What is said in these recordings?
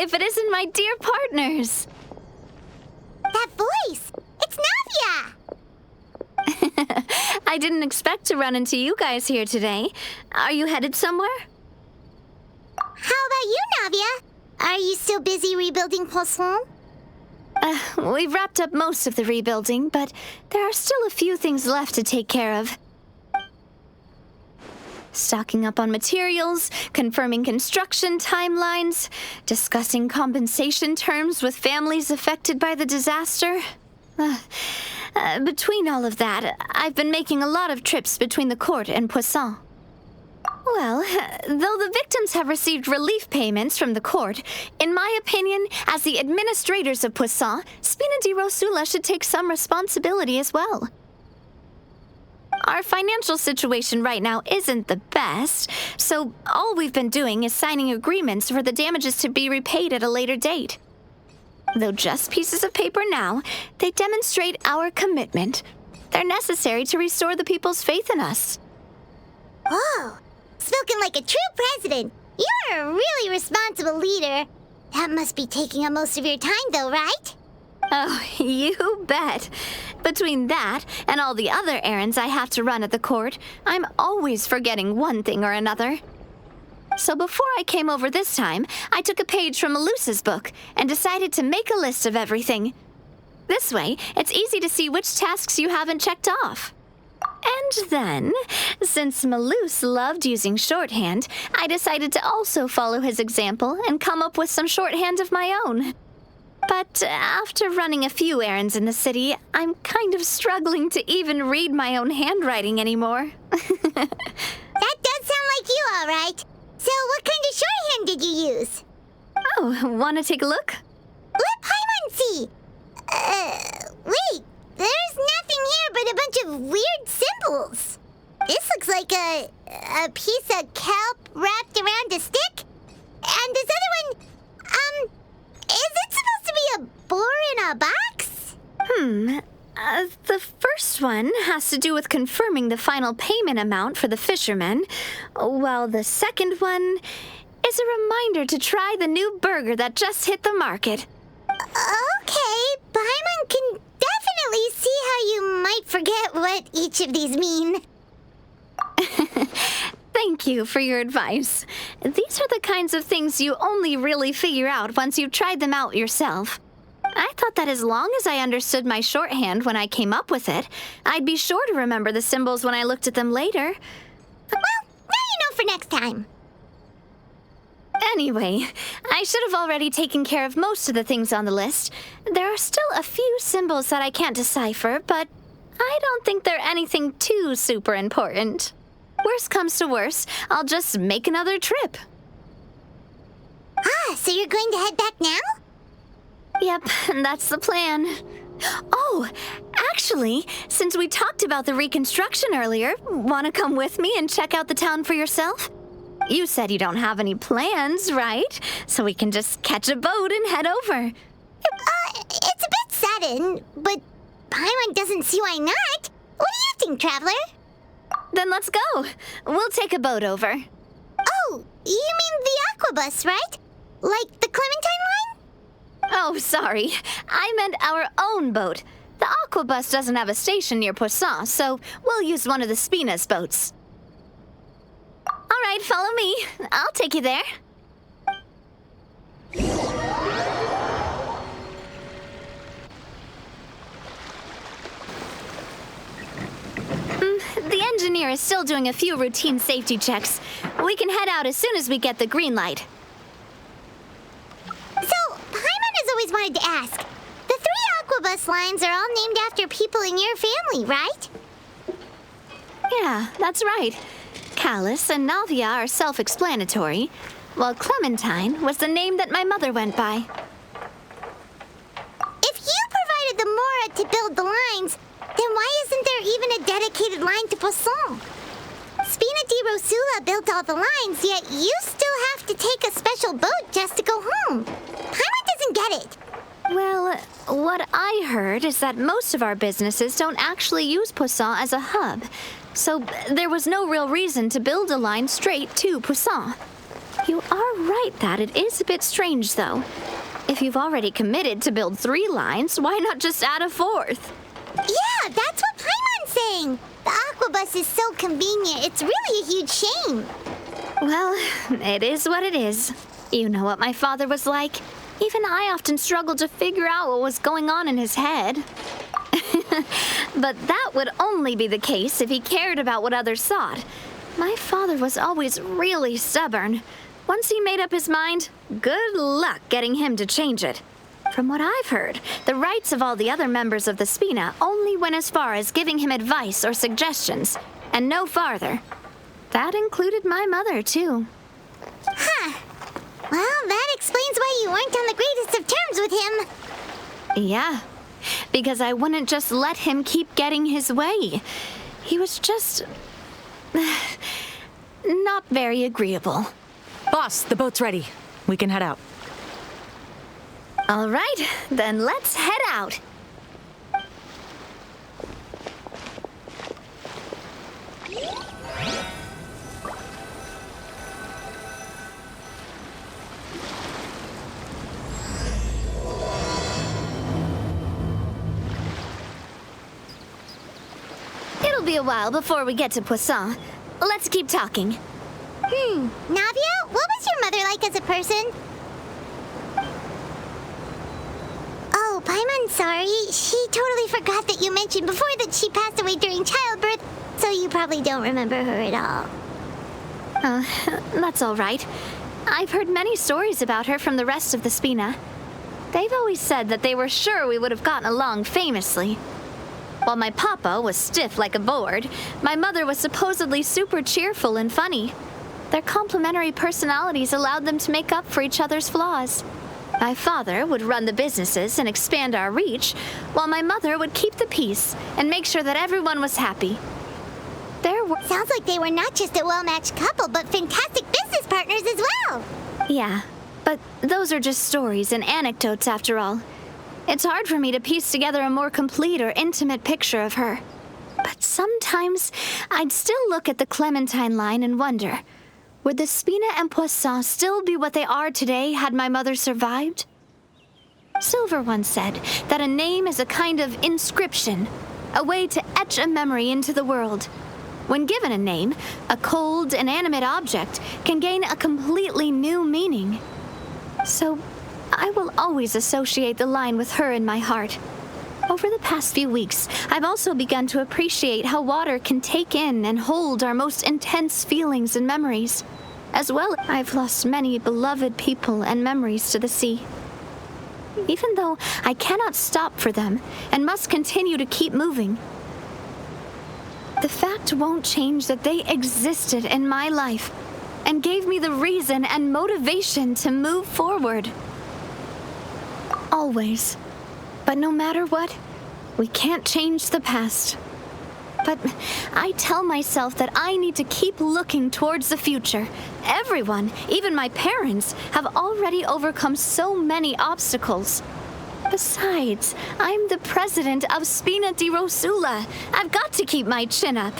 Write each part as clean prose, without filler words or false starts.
if it isn't my dear partners? That voice! It's Navia! I didn't expect to run into you guys here today. Are you headed somewhere? How about you, Navia? Are you still busy rebuilding Poisson? We've wrapped up most of the rebuilding, but there are still a few things left to take care of. Stocking up on materials, confirming construction timelines, discussing compensation terms with families affected by the disaster. Between all of that, I've been making a lot of trips between the court and Poisson. Well, though the victims have received relief payments from the court, in my opinion, as the administrators of Poisson, Spina di Rosula should take some responsibility as well. Our financial situation right now isn't the best, so all we've been doing is signing agreements for the damages to be repaid at a later date. Though just pieces of paper now, they demonstrate our commitment. They're necessary to restore the people's faith in us. Oh, spoken like a true president. You're a really responsible leader. That must be taking up most of your time, though, right? Oh, you bet. Between that and all the other errands I have to run at the court, I'm always forgetting one thing or another. So before I came over this time, I took a page from Melusa's book and decided to make a list of everything. This way, it's easy to see which tasks you haven't checked off. And then, since Melus loved using shorthand, I decided to also follow his example and come up with some shorthand of my own. But after running a few errands in the city, I'm kind of struggling to even read my own handwriting anymore. That does sound like you, all right. So what kind of shorthand did you use? Oh, want to take a look? Let Paimon see. Wait, there's nothing here but a bunch of weird symbols. This looks like a piece of kelp wrapped around a stick. And this other one, is it supposed to be a boar in a box? The first one has to do with confirming the final payment amount for the fishermen, while the second one is a reminder to try the new burger that just hit the market. Okay, Paimon can definitely see how you might forget what each of these mean. Thank you for your advice. These are the kinds of things you only really figure out once you've tried them out yourself. I thought that as long as I understood my shorthand when I came up with it, I'd be sure to remember the symbols when I looked at them later. Well, now you know for next time. Anyway, I should have already taken care of most of the things on the list. There are still a few symbols that I can't decipher, but I don't think they're anything too super important. Worst comes to worst, I'll just make another trip. Ah, so you're going to head back now? Yep, that's the plan. Oh, actually, since we talked about the reconstruction earlier, want to come with me and check out the town for yourself? You said you don't have any plans, right? So we can just catch a boat and head over. It's a bit sudden, but Paimon doesn't see why not. What do you think, Traveler? Then let's go. We'll take a boat over. Oh, you mean the aquabus, right? Like the Clementine line? Oh, sorry. I meant our own boat. The aquabus doesn't have a station near Poisson, so we'll use one of the Spina's boats. All right, follow me. I'll take you there. The engineer is still doing a few routine safety checks. We can head out as soon as we get the green light. So, Paimon has always wanted to ask. The 3 aquabus lines are all named after people in your family, right? Yeah, that's right. Callus and Navia are self-explanatory, while Clementine was the name that my mother went by. If you provided the Mora to build the lines, then why isn't there even a dedicated line to Poisson? Spina di Rosula built all the lines, yet you still have to take a special boat just to go home. Paimon doesn't get it. Well, what I heard is that most of our businesses don't actually use Poisson as a hub, so there was no real reason to build a line straight to Poisson. You are right that it is a bit strange, though. If you've already committed to build 3 lines, why not just add a 4th? Yeah, that's what Paimon's saying. The aquabus is so convenient, it's really a huge shame. Well, it is what it is. You know what my father was like. Even I often struggled to figure out what was going on in his head. But that would only be the case if he cared about what others thought. My father was always really stubborn. Once he made up his mind, good luck getting him to change it. From what I've heard, the rights of all the other members of the Spina only went as far as giving him advice or suggestions, and no farther. That included my mother, too. Huh. Well, that explains why you weren't on the greatest of terms with him. Yeah, because I wouldn't just let him keep getting his way. He was just... not very agreeable. Boss, the boat's ready. We can head out. All right, then let's head out. It'll be a while before we get to Poisson. Let's keep talking. Navia, what was your mother like as a person? Oh, Paimon's sorry. She totally forgot that you mentioned before that she passed away during childbirth, so you probably don't remember her at all. That's all right. I've heard many stories about her from the rest of the Spina. They've always said that they were sure we would have gotten along famously. While my papa was stiff like a board, my mother was supposedly super cheerful and funny. Their complementary personalities allowed them to make up for each other's flaws. My father would run the businesses and expand our reach, while my mother would keep the peace and make sure that everyone was happy. Sounds like they were not just a well-matched couple, but fantastic business partners as well. Yeah, but those are just stories and anecdotes after all. It's hard for me to piece together a more complete or intimate picture of her. But sometimes I'd still look at the Clementine line and wonder, would the Spina and Poisson still be what they are today had my mother survived? Silver once said that a name is a kind of inscription, a way to etch a memory into the world. When given a name, a cold, inanimate object can gain a completely new meaning. So, I will always associate the line with her in my heart. Over the past few weeks, I've also begun to appreciate how water can take in and hold our most intense feelings and memories. As well, I've lost many beloved people and memories to the sea. Even though I cannot stop for them and must continue to keep moving, the fact won't change that they existed in my life and gave me the reason and motivation to move forward. Always. But no matter what, we can't change the past. But I tell myself that I need to keep looking towards the future. Everyone, even my parents, have already overcome so many obstacles. Besides, I'm the president of Spina di Rosula. I've got to keep my chin up.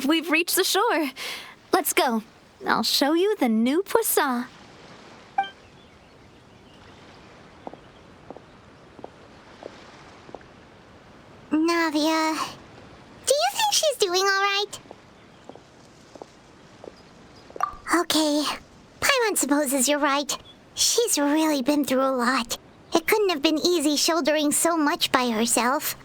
We've reached the shore. Let's go. I'll show you the new Poisson. Navia, do you think she's doing all right? Okay, Paimon supposes you're right. She's really been through a lot. It couldn't have been easy shouldering so much by herself.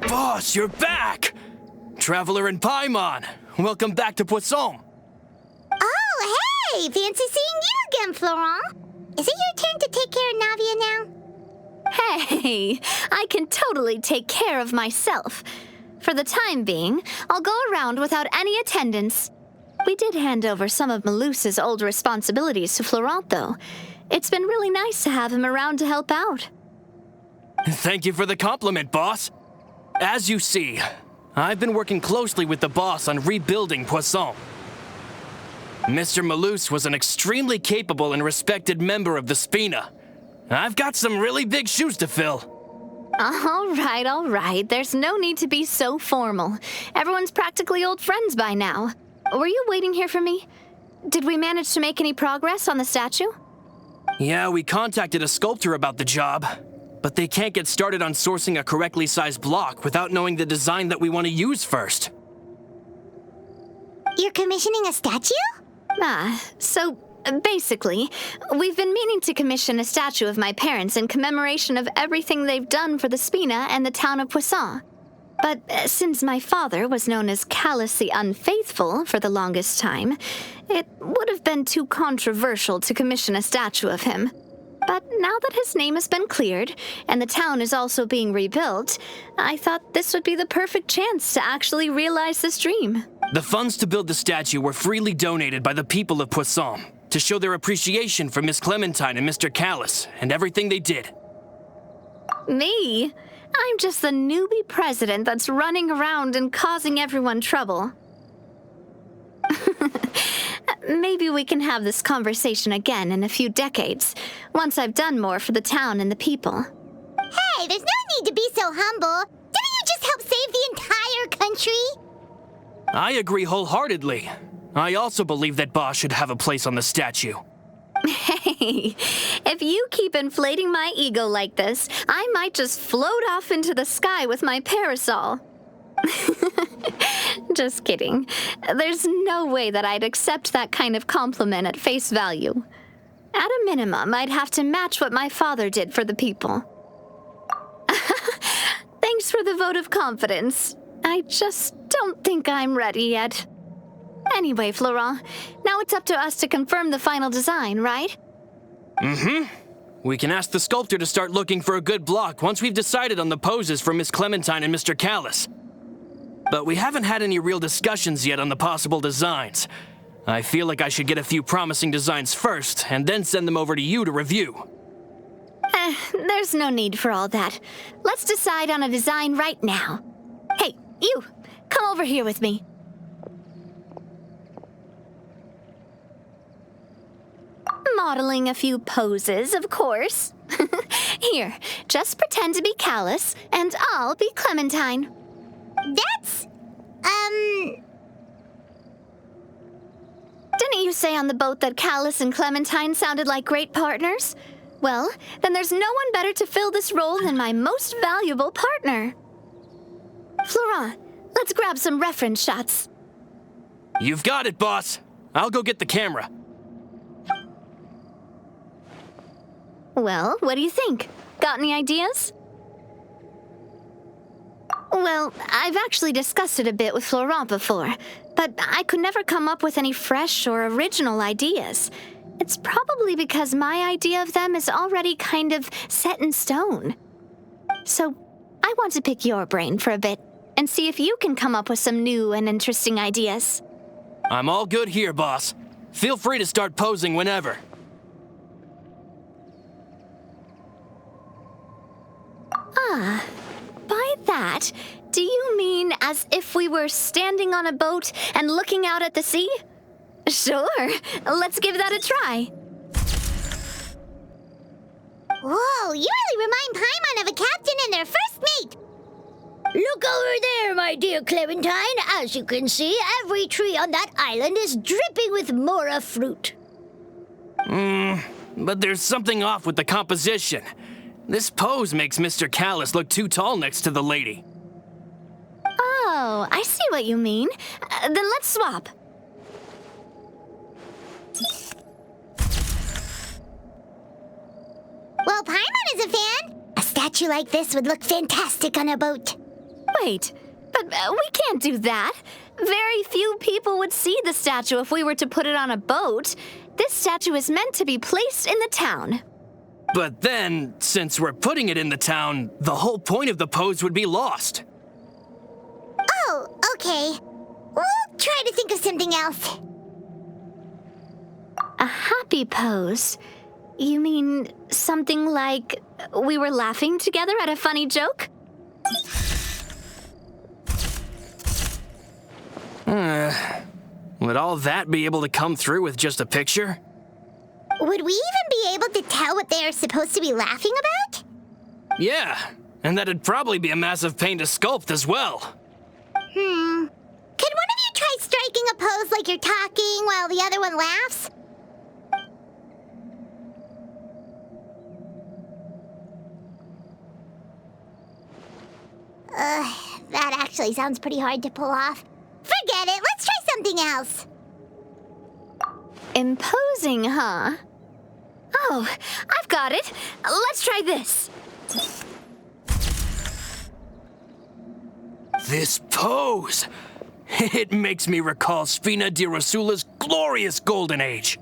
Boss, you're back! Traveler and Paimon! Welcome back to Poisson! Oh, hey! Fancy seeing you again, Florent. Is it your turn to take care of Navia now? Hey, I can totally take care of myself. For the time being, I'll go around without any attendance. We did hand over some of Malus's old responsibilities to Florent, though. It's been really nice to have him around to help out. Thank you for the compliment, boss. As you see, I've been working closely with the boss on rebuilding Poisson. Mr. Malus was an extremely capable and respected member of the Spina. I've got some really big shoes to fill. All right. There's no need to be so formal. Everyone's practically old friends by now. Were you waiting here for me? Did we manage to make any progress on the statue? Yeah, we contacted a sculptor about the job, but they can't get started on sourcing a correctly sized block without knowing the design that we want to use first. You're commissioning a statue? So basically, we've been meaning to commission a statue of my parents in commemoration of everything they've done for the Spina and the town of Poisson. But since my father was known as Callus the Unfaithful for the longest time, it would have been too controversial to commission a statue of him. But now that his name has been cleared, and the town is also being rebuilt, I thought this would be the perfect chance to actually realize this dream. The funds to build the statue were freely donated by the people of Poisson to show their appreciation for Miss Clementine and Mr. Callus and everything they did. Me? I'm just the newbie president that's running around and causing everyone trouble. Maybe we can have this conversation again in a few decades, once I've done more for the town and the people. Hey, there's no need to be so humble. Didn't you just help save the entire country? I agree wholeheartedly. I also believe that Boss should have a place on the statue. Hey, if you keep inflating my ego like this, I might just float off into the sky with my parasol. Just kidding. There's no way that I'd accept that kind of compliment at face value. At a minimum, I'd have to match what my father did for the people. Thanks for the vote of confidence. I just don't think I'm ready yet. Anyway, Florent, now it's up to us to confirm the final design, right? We can ask the sculptor to start looking for a good block once we've decided on the poses for Miss Clementine and Mr. Callus. But we haven't had any real discussions yet on the possible designs. I feel like I should get a few promising designs first, and then send them over to you to review. There's no need for all that. Let's decide on a design right now. Hey, you! Come over here with me. Modeling a few poses, of course. Here, just pretend to be Callus, and I'll be Clementine. That's, Didn't you say on the boat that Callus and Clementine sounded like great partners? Well, then there's no one better to fill this role than my most valuable partner. Florent, let's grab some reference shots. You've got it, boss. I'll go get the camera. Well, what do you think? Got any ideas? Well, I've actually discussed it a bit with Florent before, but I could never come up with any fresh or original ideas. It's probably because my idea of them is already kind of set in stone. So, I want to pick your brain for a bit and see if you can come up with some new and interesting ideas. I'm all good here, boss. Feel free to start posing whenever. By that, do you mean as if we were standing on a boat and looking out at the sea? Sure, let's give that a try. whoa, you really remind Paimon of a captain and their first mate. Look over there, my dear Clementine. As you can see, every tree on that island is dripping with mora fruit. But there's something off with the composition. This pose makes Mr. Callus look too tall next to the lady. Oh, I see what you mean. Then let's swap. Well, Paimon is a fan. A statue like this would look fantastic on a boat. Wait, but we can't do that. Very few people would see the statue if we were to put it on a boat. This statue is meant to be placed in the town. But then, since we're putting it in the town, the whole point of the pose would be lost. Oh, okay. We'll try to think of something else. A happy pose? You mean something like we were laughing together at a funny joke? Would all that be able to come through with just a picture? Would we even be able to tell what they are supposed to be laughing about? Yeah, and that'd probably be a massive pain to sculpt as well. Could one of you try striking a pose like you're talking while the other one laughs? That actually sounds pretty hard to pull off. Forget it, let's try something else. Imposing, huh? Oh, I've got it. Let's try this. This pose! It makes me recall Spina di Rosula's glorious golden age.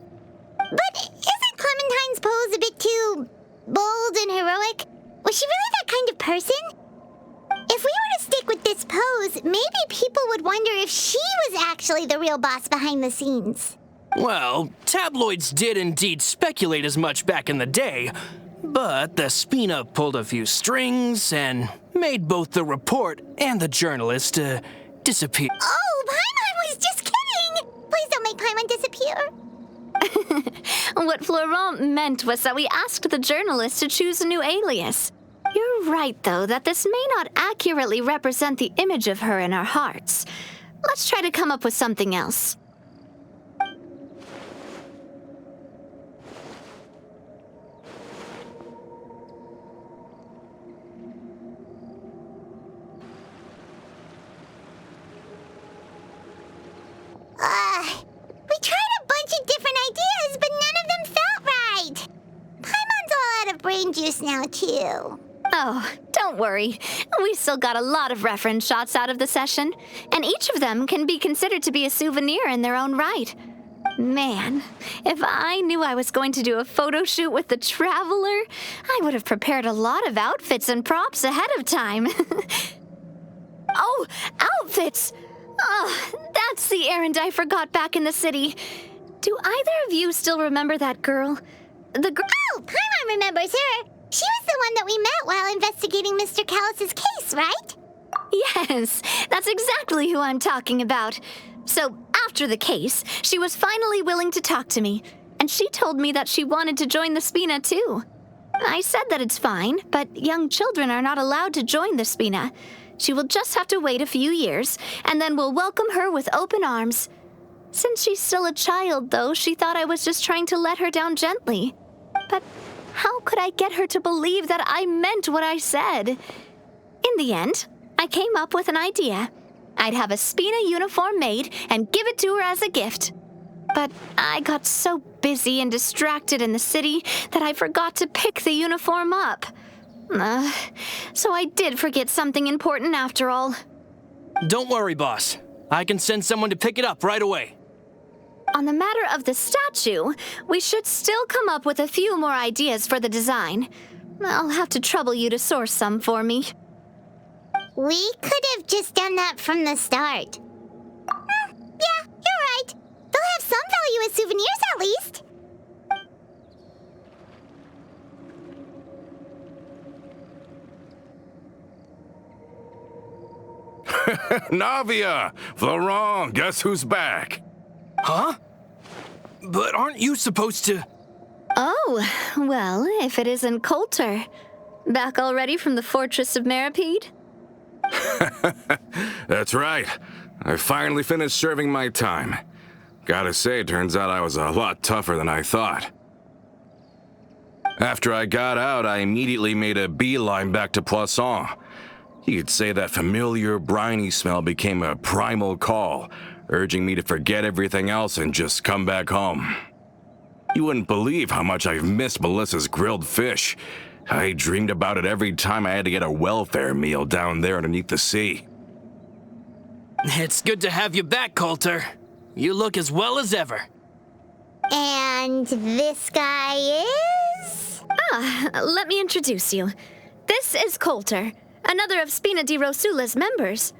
But isn't Clementine's pose a bit too bold and heroic? Was she really that kind of person? If we were to stick with this pose, maybe people would wonder if she was actually the real boss behind the scenes. Well, tabloids did indeed speculate as much back in the day, but the Spina pulled a few strings and made both the report and the journalist disappear. Oh, Paimon was just kidding! Please don't make Paimon disappear. What Florent meant was that we asked the journalist to choose a new alias. You're right, though, that this may not accurately represent the image of her in our hearts. Let's try to come up with something else. We tried a bunch of different ideas, but none of them felt right. Paimon's all out of brain juice now, too. Oh, don't worry. We still got a lot of reference shots out of the session, and each of them can be considered to be a souvenir in their own right. Man, if I knew I was going to do a photo shoot with the Traveler, I would have prepared a lot of outfits and props ahead of time. Oh, outfits! Oh, that's the errand I forgot back in the city. Do either of you still remember that girl? Oh, Paimon remembers her. She was the one that we met while investigating Mr. Callus's case, right? Yes, that's exactly who I'm talking about. So, after the case, she was finally willing to talk to me, and she told me that she wanted to join the Spina too. I said that it's fine, but young children are not allowed to join the Spina. She will just have to wait a few years, and then we'll welcome her with open arms. Since she's still a child, though, she thought I was just trying to let her down gently. But how could I get her to believe that I meant what I said? In the end, I came up with an idea. I'd have a Spina uniform made and give it to her as a gift. But I got so busy and distracted in the city that I forgot to pick the uniform up. So I did forget something important after all. Don't worry, boss. I can send someone to pick it up right away. On the matter of the statue, we should still come up with a few more ideas for the design. I'll have to trouble you to source some for me. We could have just done that from the start. Yeah, you're right. They'll have some value as souvenirs at least. Navia! Florent, guess who's back? Huh? But aren't you supposed to... Oh, well, if it isn't Colter. Back already from the Fortress of Meripede? That's right. I finally finished serving my time. Gotta say, turns out I was a lot tougher than I thought. After I got out, I immediately made a beeline back to Poisson. You could say that familiar, briny smell became a primal call, urging me to forget everything else and just come back home. You wouldn't believe how much I've missed Melissa's grilled fish. I dreamed about it every time I had to get a welfare meal down there underneath the sea. It's good to have you back, Colter. You look as well as ever. And this guy is? Let me introduce you. This is Colter, another of Spina di Rosula's members.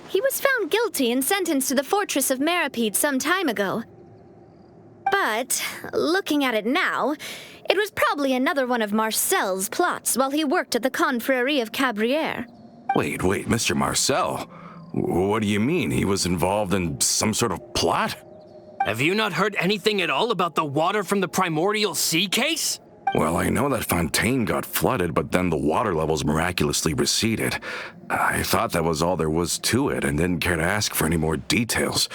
He was found guilty and sentenced to the fortress of Meripede some time ago. But, looking at it now, it was probably another one of Marcel's plots while he worked at the Confrérie of Cabrières. Wait, Mr. Marcel? What do you mean? He was involved in some sort of plot? Have you not heard anything at all about the water from the primordial sea case? Well, I know that Fontaine got flooded, but then the water levels miraculously receded. I thought that was all there was to it and didn't care to ask for any more details.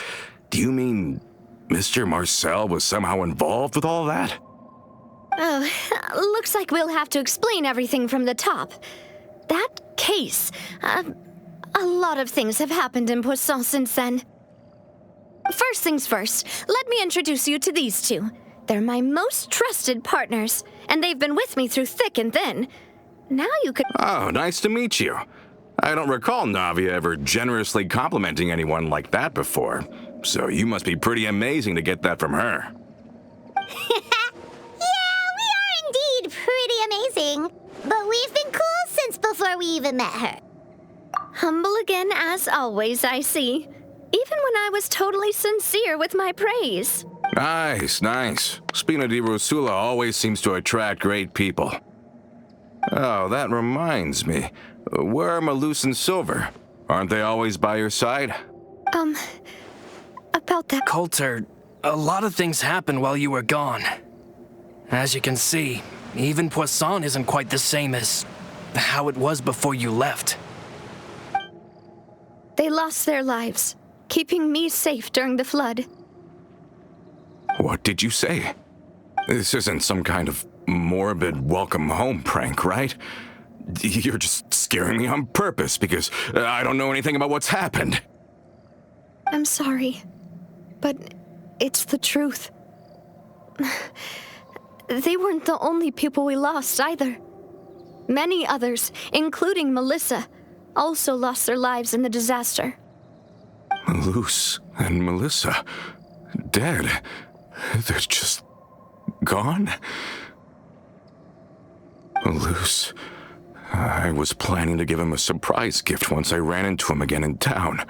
Do you mean Mr. Marcel was somehow involved with all that? Oh, looks like we'll have to explain everything from the top. That case, a lot of things have happened in Poisson since then. First things first, let me introduce you to these two. They're my most trusted partners, and they've been with me through thick and thin. Now you could... Oh, nice to meet you. I don't recall Navia ever generously complimenting anyone like that before, so you must be pretty amazing to get that from her. Yeah, we are indeed pretty amazing. But we've been cool since before we even met her. Humble again as always, I see. Even when I was totally sincere with my praise. Nice. Spina di Rosula always seems to attract great people. Oh, that reminds me. Where are Malus and Silver? Aren't they always by your side? About that... Colter, a lot of things happened while you were gone. As you can see, even Poisson isn't quite the same as how it was before you left. They lost their lives, keeping me safe during the flood. What did you say? This isn't some kind of morbid welcome home prank, right? You're just scaring me on purpose because I don't know anything about what's happened. I'm sorry, but it's the truth. They weren't the only people we lost either. Many others, including Melissa, also lost their lives in the disaster. Malus and Melissa, dead. They're just gone? Malus, I was planning to give him a surprise gift once I ran into him again in town.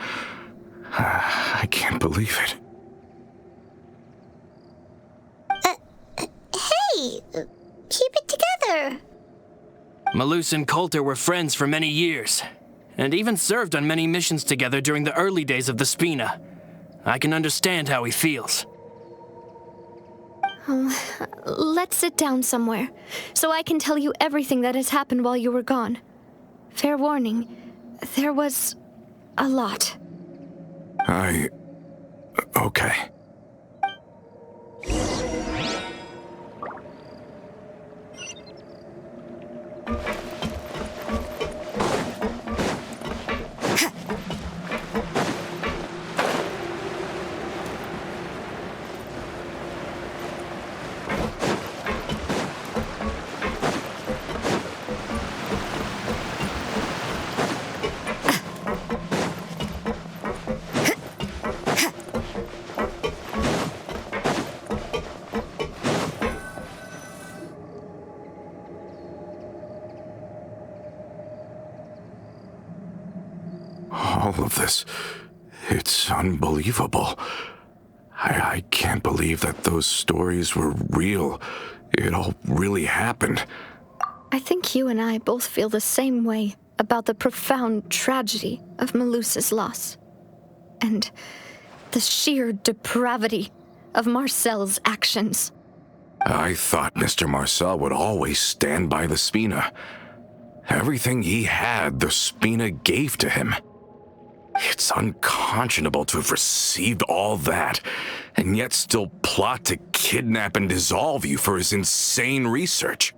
I can't believe it. Hey, keep it together. Malus and Colter were friends for many years, and even served on many missions together during the early days of the Spina. I can understand how he feels. Let's sit down somewhere, so I can tell you everything that has happened while you were gone. Fair warning, there was a lot. Okay. All of this, it's unbelievable. I can't believe that those stories were real. It all really happened. I think you and I both feel the same way about the profound tragedy of Melusa's loss. And the sheer depravity of Marcel's actions. I thought Mr. Marcel would always stand by the Spina. Everything he had, the Spina gave to him. It's unconscionable to have received all that, and yet still plot to kidnap and dissolve you for his insane research.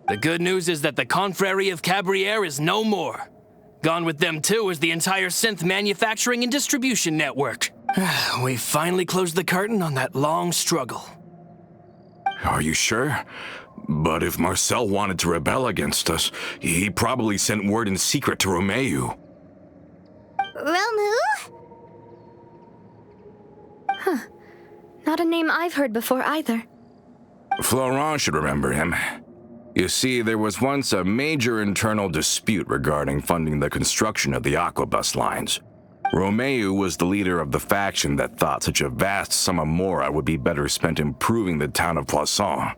The good news is that the Confrérie of Cabrières is no more. Gone with them too is the entire synth manufacturing and distribution network. We finally closed the curtain on that long struggle. Are you sure? But if Marcel wanted to rebel against us, he probably sent word in secret to Romeu. Romu? Not a name I've heard before either. Florent should remember him. You see, there was once a major internal dispute regarding funding the construction of the Aquabus lines. Romeu was the leader of the faction that thought such a vast sum of mora would be better spent improving the town of Poisson.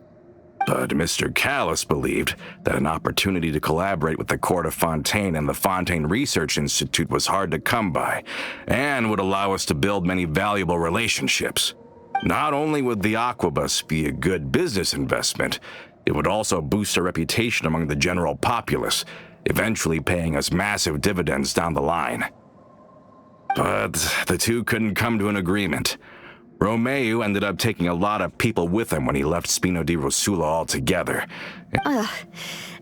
But Mr. Callis believed that an opportunity to collaborate with the Court of Fontaine and the Fontaine Research Institute was hard to come by, and would allow us to build many valuable relationships. Not only would the Aquabus be a good business investment, it would also boost our reputation among the general populace, eventually paying us massive dividends down the line. But the two couldn't come to an agreement. Romeu ended up taking a lot of people with him when he left Spino di Rosula altogether.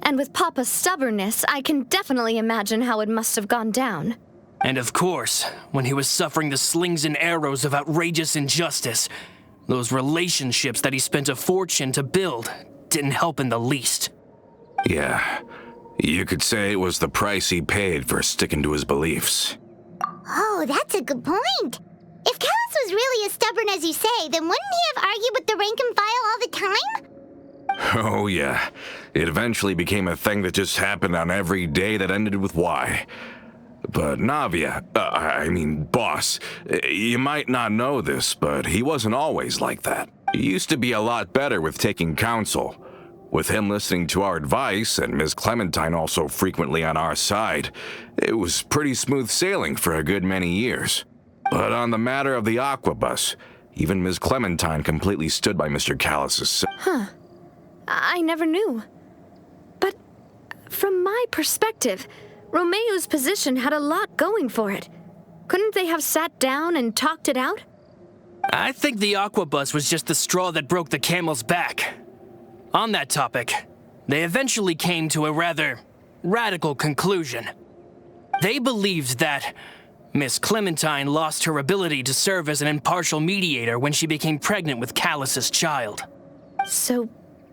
And with Papa's stubbornness, I can definitely imagine how it must have gone down. And of course, when he was suffering the slings and arrows of outrageous injustice, those relationships that he spent a fortune to build didn't help in the least. Yeah, you could say it was the price he paid for sticking to his beliefs. Oh, that's a good point. If Callis was really as stubborn as you say, then wouldn't he have argued with the rank and file all the time? Oh yeah, it eventually became a thing that just happened on every day that ended with Y. But Navia, boss, you might not know this, but he wasn't always like that. He used to be a lot better with taking counsel. With him listening to our advice, and Ms. Clementine also frequently on our side, it was pretty smooth sailing for a good many years. But on the matter of the Aquabus, even Ms. Clementine completely stood by Mr. Callis's side. I never knew. But from my perspective, Romeu's position had a lot going for it. Couldn't they have sat down and talked it out? I think the Aquabus was just the straw that broke the camel's back. On that topic, they eventually came to a rather radical conclusion. They believed that Miss Clementine lost her ability to serve as an impartial mediator when she became pregnant with Callis's child. So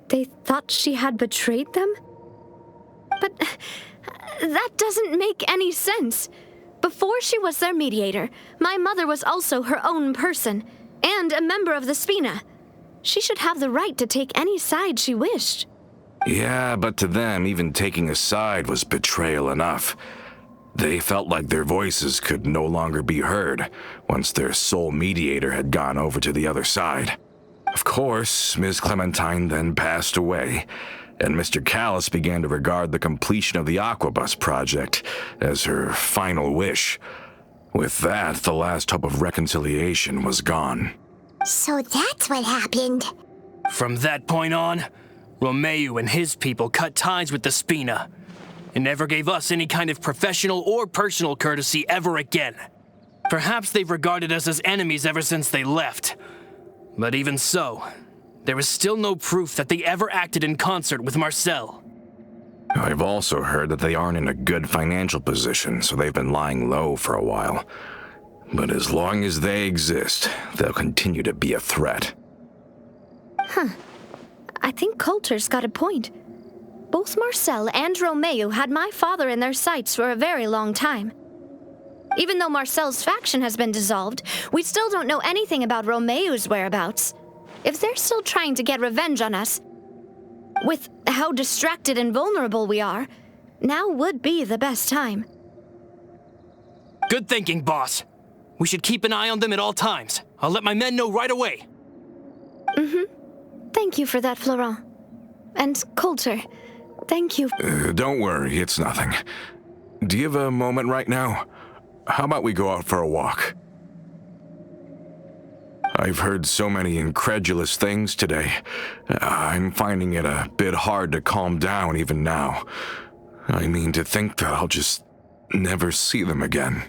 they thought she had betrayed them? But that doesn't make any sense. Before she was their mediator, my mother was also her own person, and a member of the Spina. She should have the right to take any side she wished. Yeah, but to them, even taking a side was betrayal enough. They felt like their voices could no longer be heard once their sole mediator had gone over to the other side. Of course, Ms. Clementine then passed away, and Mr. Callis began to regard the completion of the Aquabus project as her final wish. With that, the last hope of reconciliation was gone. So that's what happened. From that point on, Romeu and his people cut ties with the Spina, and never gave us any kind of professional or personal courtesy ever again. Perhaps they've regarded us as enemies ever since they left. But even so, there is still no proof that they ever acted in concert with Marcel. I've also heard that they aren't in a good financial position, so they've been lying low for a while. But as long as they exist, they'll continue to be a threat. I think Colter's got a point. Both Marcel and Romeu had my father in their sights for a very long time. Even though Marcel's faction has been dissolved, we still don't know anything about Romeu's whereabouts. If they're still trying to get revenge on us, with how distracted and vulnerable we are, now would be the best time. Good thinking, boss. We should keep an eye on them at all times. I'll let my men know right away. Thank you for that, Florent. And Colter, thank you. Don't worry, it's nothing. Do you have a moment right now? How about we go out for a walk? I've heard so many incredulous things today. I'm finding it a bit hard to calm down even now. I mean, to think that I'll just never see them again.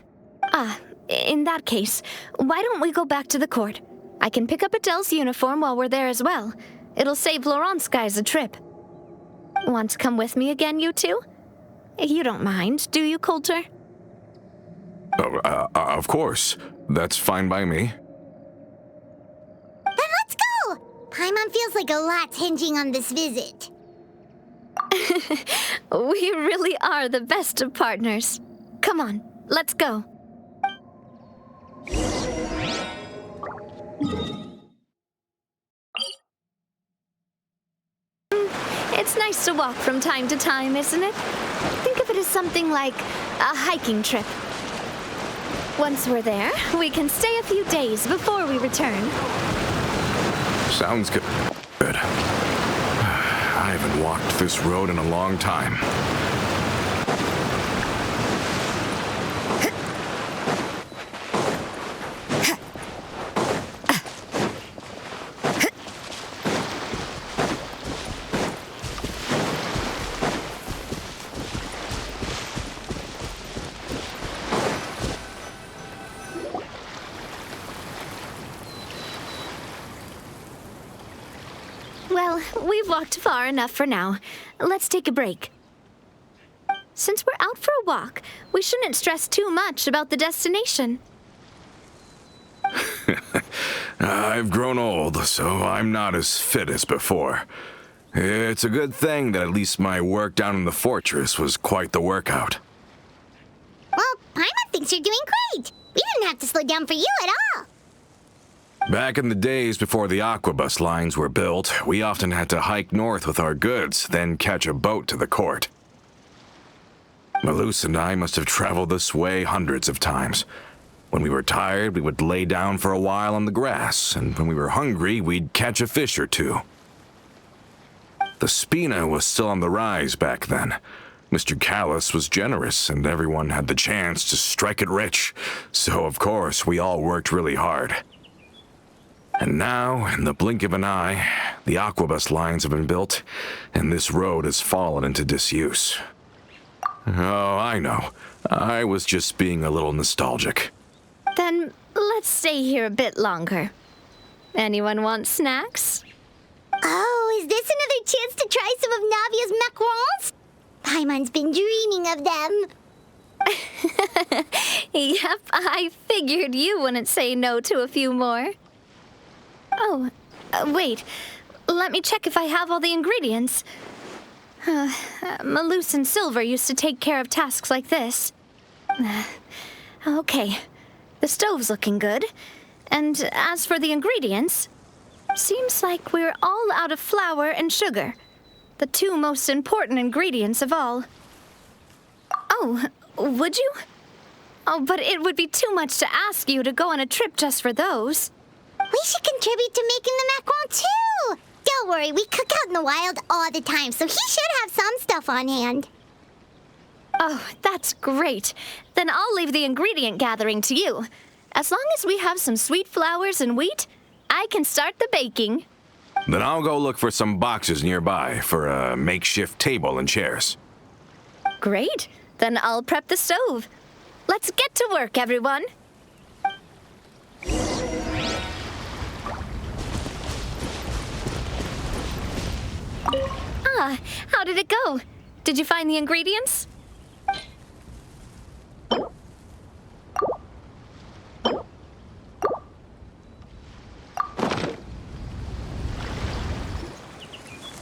In that case, why don't we go back to the court? I can pick up Adele's uniform while we're there as well. It'll save Laurent's guys a trip. Want to come with me again, you two? You don't mind, do you, Colter? Of course. That's fine by me. Then let's go! Paimon feels like a lot's hinging on this visit. We really are the best of partners. Come on, let's go. It's nice to walk from time to time, isn't it? Think of it as something like a hiking trip. Once we're there, we can stay a few days before we return. Sounds good. I haven't walked this road in a long time. Well, we've walked far enough for now. Let's take a break. Since we're out for a walk, we shouldn't stress too much about the destination. I've grown old, so I'm not as fit as before. It's a good thing that at least my work down in the fortress was quite the workout. Well, Paimon thinks you're doing great. We didn't have to slow down for you at all. Back in the days before the aquabus lines were built, we often had to hike north with our goods, then catch a boat to the court. Malus and I must have traveled this way hundreds of times. When we were tired, we would lay down for a while on the grass, and when we were hungry, we'd catch a fish or two. The Spina was still on the rise back then. Mr. Callis was generous, and everyone had the chance to strike it rich, so of course we all worked really hard. And now, in the blink of an eye, the aquabus lines have been built, and this road has fallen into disuse. Oh, I know. I was just being a little nostalgic. Then let's stay here a bit longer. Anyone want snacks? Oh, is this another chance to try some of Navia's macarons? Paimon's been dreaming of them. Yep, I figured you wouldn't say no to a few more. Oh, wait. Let me check if I have all the ingredients. Malus and Silver used to take care of tasks like this. Okay. The stove's looking good. And as for the ingredients, seems like we're all out of flour and sugar. The two most important ingredients of all. Oh, would you? Oh, but it would be too much to ask you to go on a trip just for those. We should contribute to making the macaron too. Don't worry, we cook out in the wild all the time, so he should have some stuff on hand. Oh, that's great. Then I'll leave the ingredient gathering to you. As long as we have some sweet flowers and wheat, I can start the baking. Then I'll go look for some boxes nearby for a makeshift table and chairs. Great. Then I'll prep the stove. Let's get to work, everyone. Ah, how did it go? Did you find the ingredients?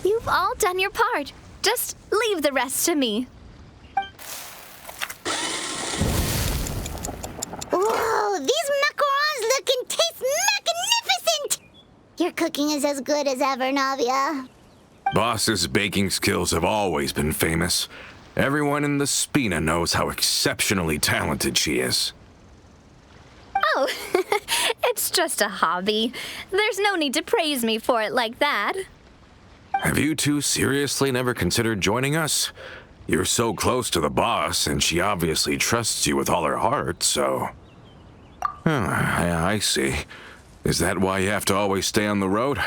You've all done your part. Just leave the rest to me. Whoa, these macarons look and taste magnificent! Your cooking is as good as ever, Navia. Boss's baking skills have always been famous. Everyone in the Spina knows how exceptionally talented she is. Oh, it's just a hobby. There's no need to praise me for it like that. Have you two seriously never considered joining us? You're so close to the boss, and she obviously trusts you with all her heart, so... I see. Is that why you have to always stay on the road?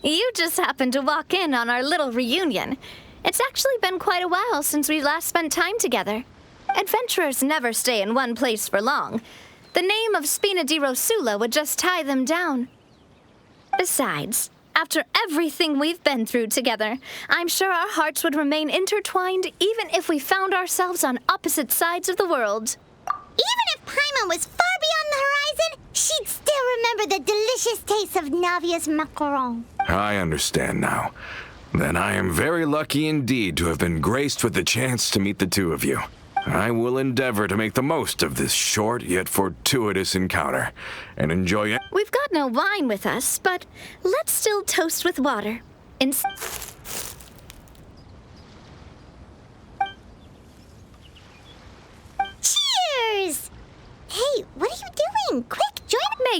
You just happened to walk in on our little reunion. It's actually been quite a while since we last spent time together. Adventurers never stay in one place for long. The name of Spina di Rosula would just tie them down. Besides, after everything we've been through together, I'm sure our hearts would remain intertwined even if we found ourselves on opposite sides of the world. Even if Paimon was far beyond the horizon, she'd still remember the delicious taste of Navia's macaron. I understand now. Then I am very lucky indeed to have been graced with the chance to meet the two of you. I will endeavor to make the most of this short yet fortuitous encounter, and enjoy it. We've got no wine with us, but let's still toast with water.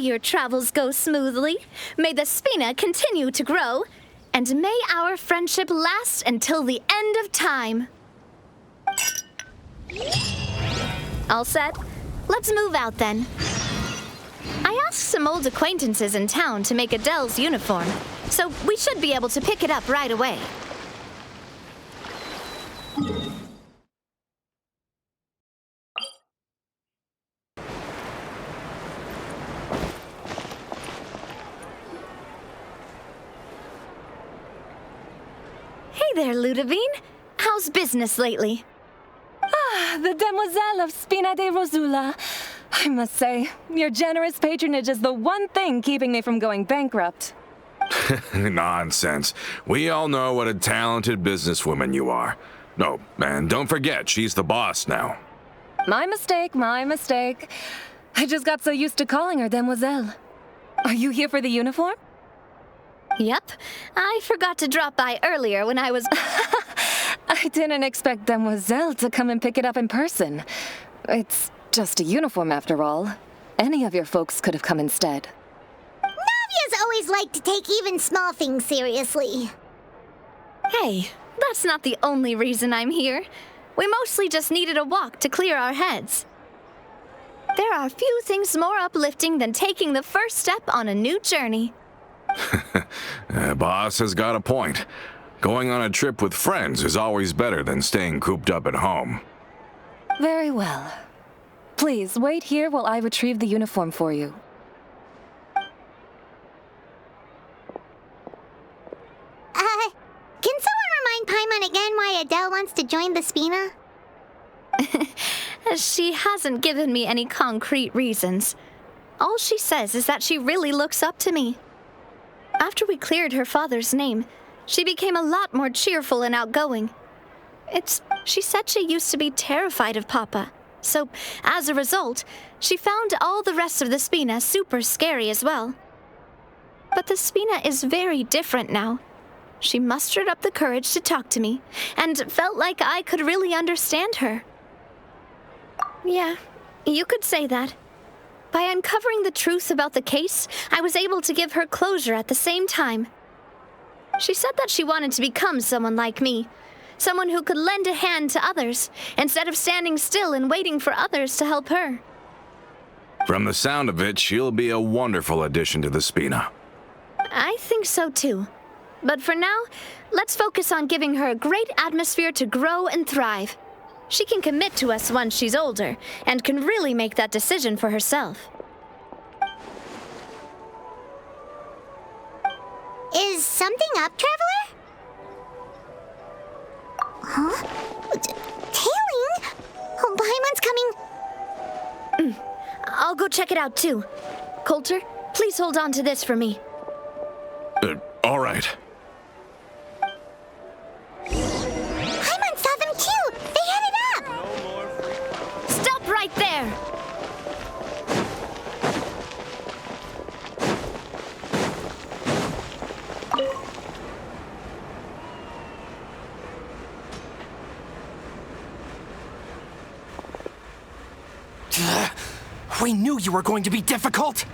your travels go smoothly. May the Spina continue to grow. And may our friendship last until the end of time. All set? Let's move out then. I asked some old acquaintances in town to make Adele's uniform, so we should be able to pick it up right away. Hey there, Ludovine. How's business lately? The Demoiselle of Spina de Rosula. I must say, your generous patronage is the one thing keeping me from going bankrupt. Nonsense. We all know what a talented businesswoman you are. No, and don't forget, she's the boss now. My mistake, my mistake. I just got so used to calling her Demoiselle. Are you here for the uniform? Yep. I forgot to drop by earlier when I was... I didn't expect Demoiselle to come and pick it up in person. It's just a uniform after all. Any of your folks could have come instead. Navia's always liked to take even small things seriously. Hey, that's not the only reason I'm here. We mostly just needed a walk to clear our heads. There are few things more uplifting than taking the first step on a new journey. Boss has got a point. Going on a trip with friends is always better than staying cooped up at home. Very well. Please, wait here while I retrieve the uniform for you. Can someone remind Paimon again why Adele wants to join the Spina? She hasn't given me any concrete reasons. All she says is that she really looks up to me. After we cleared her father's name, she became a lot more cheerful and outgoing. She said she used to be terrified of Papa. So, as a result, she found all the rest of the Spina super scary as well. But the Spina is very different now. She mustered up the courage to talk to me, and felt like I could really understand her. Yeah, you could say that. By uncovering the truth about the case, I was able to give her closure at the same time. She said that she wanted to become someone like me. Someone who could lend a hand to others, instead of standing still and waiting for others to help her. From the sound of it, she'll be a wonderful addition to the Spina. I think so too. But for now, let's focus on giving her a great atmosphere to grow and thrive. She can commit to us once she's older, and can really make that decision for herself. Is something up, Traveler? Huh? Tailing? Oh, Paimon's coming. I'll go check it out too. Colter, please hold on to this for me. All right. Paimon saw them too! They headed up! Stop right there! We knew you were going to be difficult!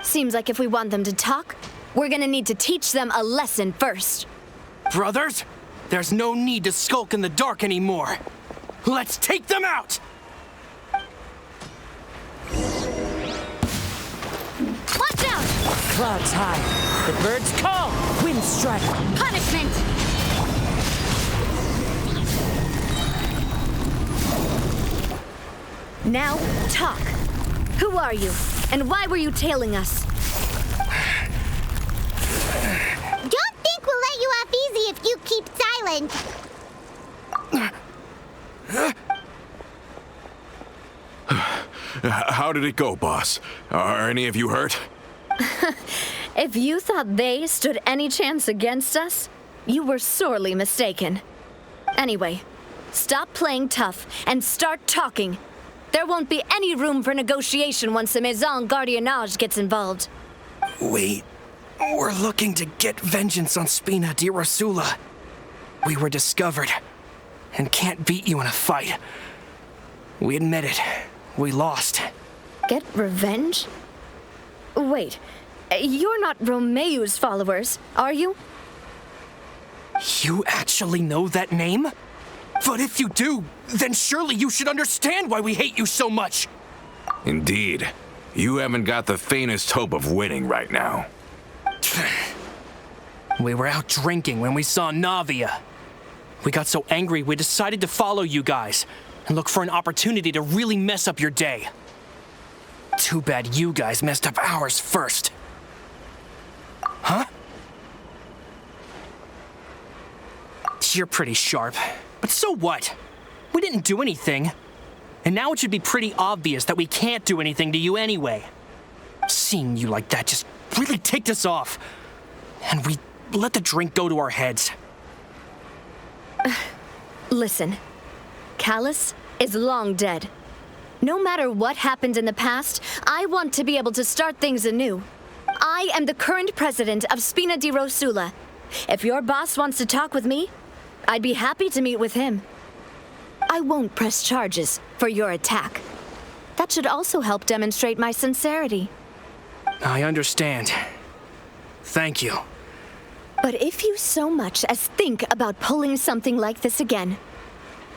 Seems like if we want them to talk, we're gonna need to teach them a lesson first. Brothers, there's no need to skulk in the dark anymore. Let's take them out! Watch out! Clouds high. The birds call. Wind strike. Punishment! Now, talk. Who are you? And why were you tailing us? Don't think we'll let you off easy if you keep silent. How did it go, boss? Are any of you hurt? If you thought they stood any chance against us, you were sorely mistaken. Anyway, stop playing tough and start talking. There won't be any room for negotiation once the Maison Gardiennage gets involved. We're looking to get vengeance on Spina di Rosula. We were discovered, and can't beat you in a fight. We admit it. We lost. Get revenge? Wait, you're not Romeu's followers, are you? You actually know that name? But if you do, then surely you should understand why we hate you so much. Indeed. You haven't got the faintest hope of winning right now. We were out drinking when we saw Navia. We got so angry we decided to follow you guys and look for an opportunity to really mess up your day. Too bad you guys messed up ours first. Huh? You're pretty sharp, but so what? We didn't do anything. And now it should be pretty obvious that we can't do anything to you anyway. Seeing you like that just really ticked us off. And we let the drink go to our heads. Listen, Callus is long dead. No matter what happened in the past, I want to be able to start things anew. I am the current president of Spina di Rosula. If your boss wants to talk with me, I'd be happy to meet with him. I won't press charges for your attack. That should also help demonstrate my sincerity. I understand. Thank you. But if you so much as think about pulling something like this again,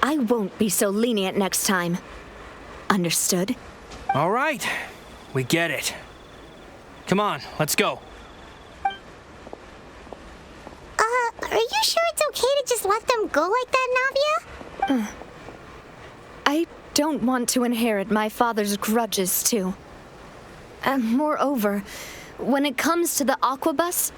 I won't be so lenient next time. Understood? All right. We get it. Come on, let's go. Are you sure it's okay to just let them go like that, Navia? I don't want to inherit my father's grudges, too. And moreover, when it comes to the aquabus,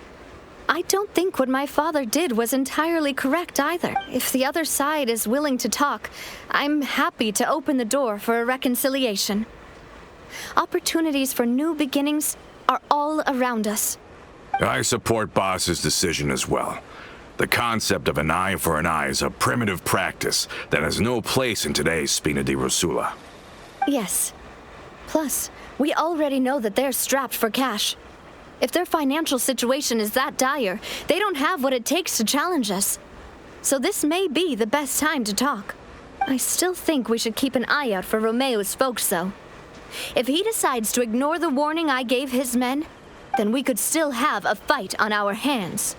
I don't think what my father did was entirely correct either. If the other side is willing to talk, I'm happy to open the door for a reconciliation. Opportunities for new beginnings are all around us. I support Boss's decision as well. The concept of an eye for an eye is a primitive practice that has no place in today's Spina di Rosula. Yes. Plus, we already know that they're strapped for cash. If their financial situation is that dire, they don't have what it takes to challenge us. So this may be the best time to talk. I still think we should keep an eye out for Romeu's folks, though. If he decides to ignore the warning I gave his men, then we could still have a fight on our hands.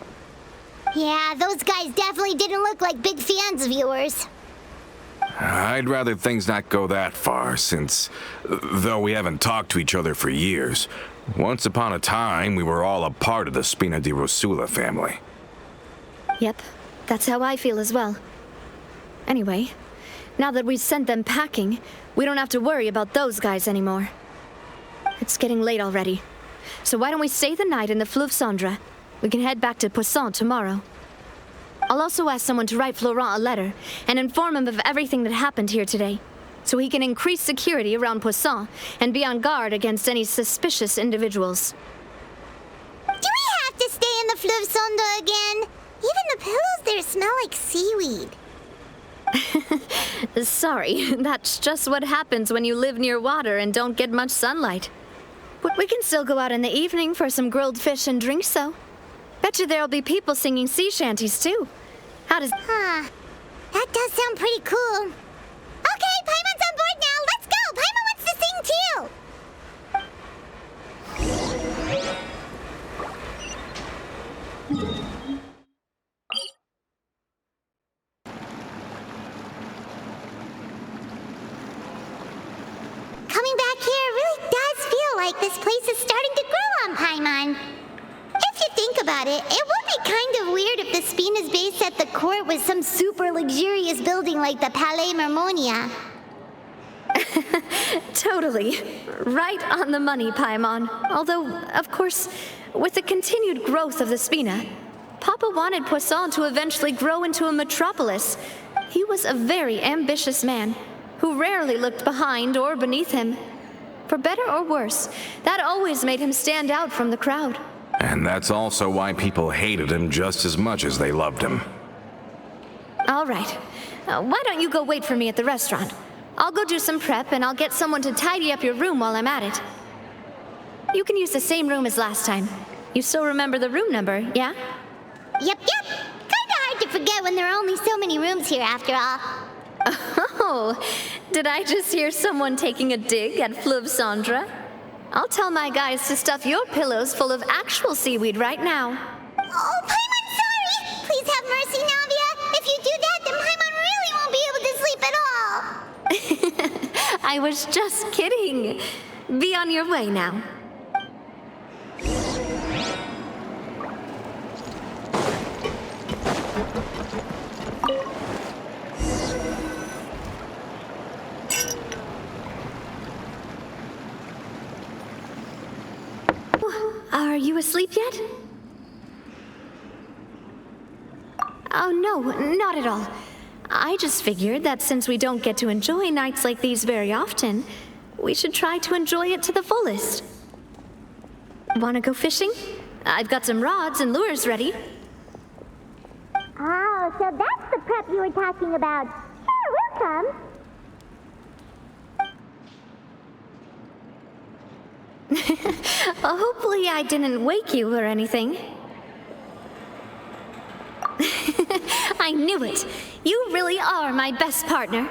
Yeah, those guys definitely didn't look like big fans of yours. I'd rather things not go that far, since, though we haven't talked to each other for years, once upon a time we were all a part of the Spina di Rosula family. Yep, that's how I feel as well. Anyway, now that we've sent them packing, we don't have to worry about those guys anymore. It's getting late already, so why don't we stay the night in the Fleuve Cendre? We can head back to Poisson tomorrow. I'll also ask someone to write Florent a letter and inform him of everything that happened here today, so he can increase security around Poisson and be on guard against any suspicious individuals. Do we have to stay in the Fleuve Cendre again? Even the pillows there smell like seaweed. Sorry, that's just what happens when you live near water and don't get much sunlight. But we can still go out in the evening for some grilled fish and drinks, though. Bet you there'll be people singing sea shanties, too. How does... Huh. That does sound pretty cool. Okay, Paimon's on board now. Let's go. Paimon wants to sing, too. Coming back here really does feel like this place is starting to grow on Paimon. If you think about it, it would be kind of weird if the Spina's base at the court was some super luxurious building like the Palais Mermonia. Totally. Right on the money, Paimon. Although, of course, with the continued growth of the Spina, Papa wanted Poisson to eventually grow into a metropolis. He was a very ambitious man, who rarely looked behind or beneath him. For better or worse, that always made him stand out from the crowd. And that's also why people hated him just as much as they loved him. All right. Why don't you go wait for me at the restaurant? I'll go do some prep, and I'll get someone to tidy up your room while I'm at it. You can use the same room as last time. You still remember the room number, yeah? Yep. Kinda hard to forget when there are only so many rooms here after all. Oh, did I just hear someone taking a dig at Fleuve Cendre? I'll tell my guys to stuff your pillows full of actual seaweed right now. Oh, Paimon, sorry! Please have mercy, Navia! If you do that, then Paimon really won't be able to sleep at all! I was just kidding. Be on your way now. Are you asleep yet? Oh, no, not at all. I just figured that since we don't get to enjoy nights like these very often, we should try to enjoy it to the fullest. Wanna go fishing? I've got some rods and lures ready. Oh, so that's the prep you were talking about. Sure, we'll come. Hopefully I didn't wake you or anything. I knew it. You really are my best partner.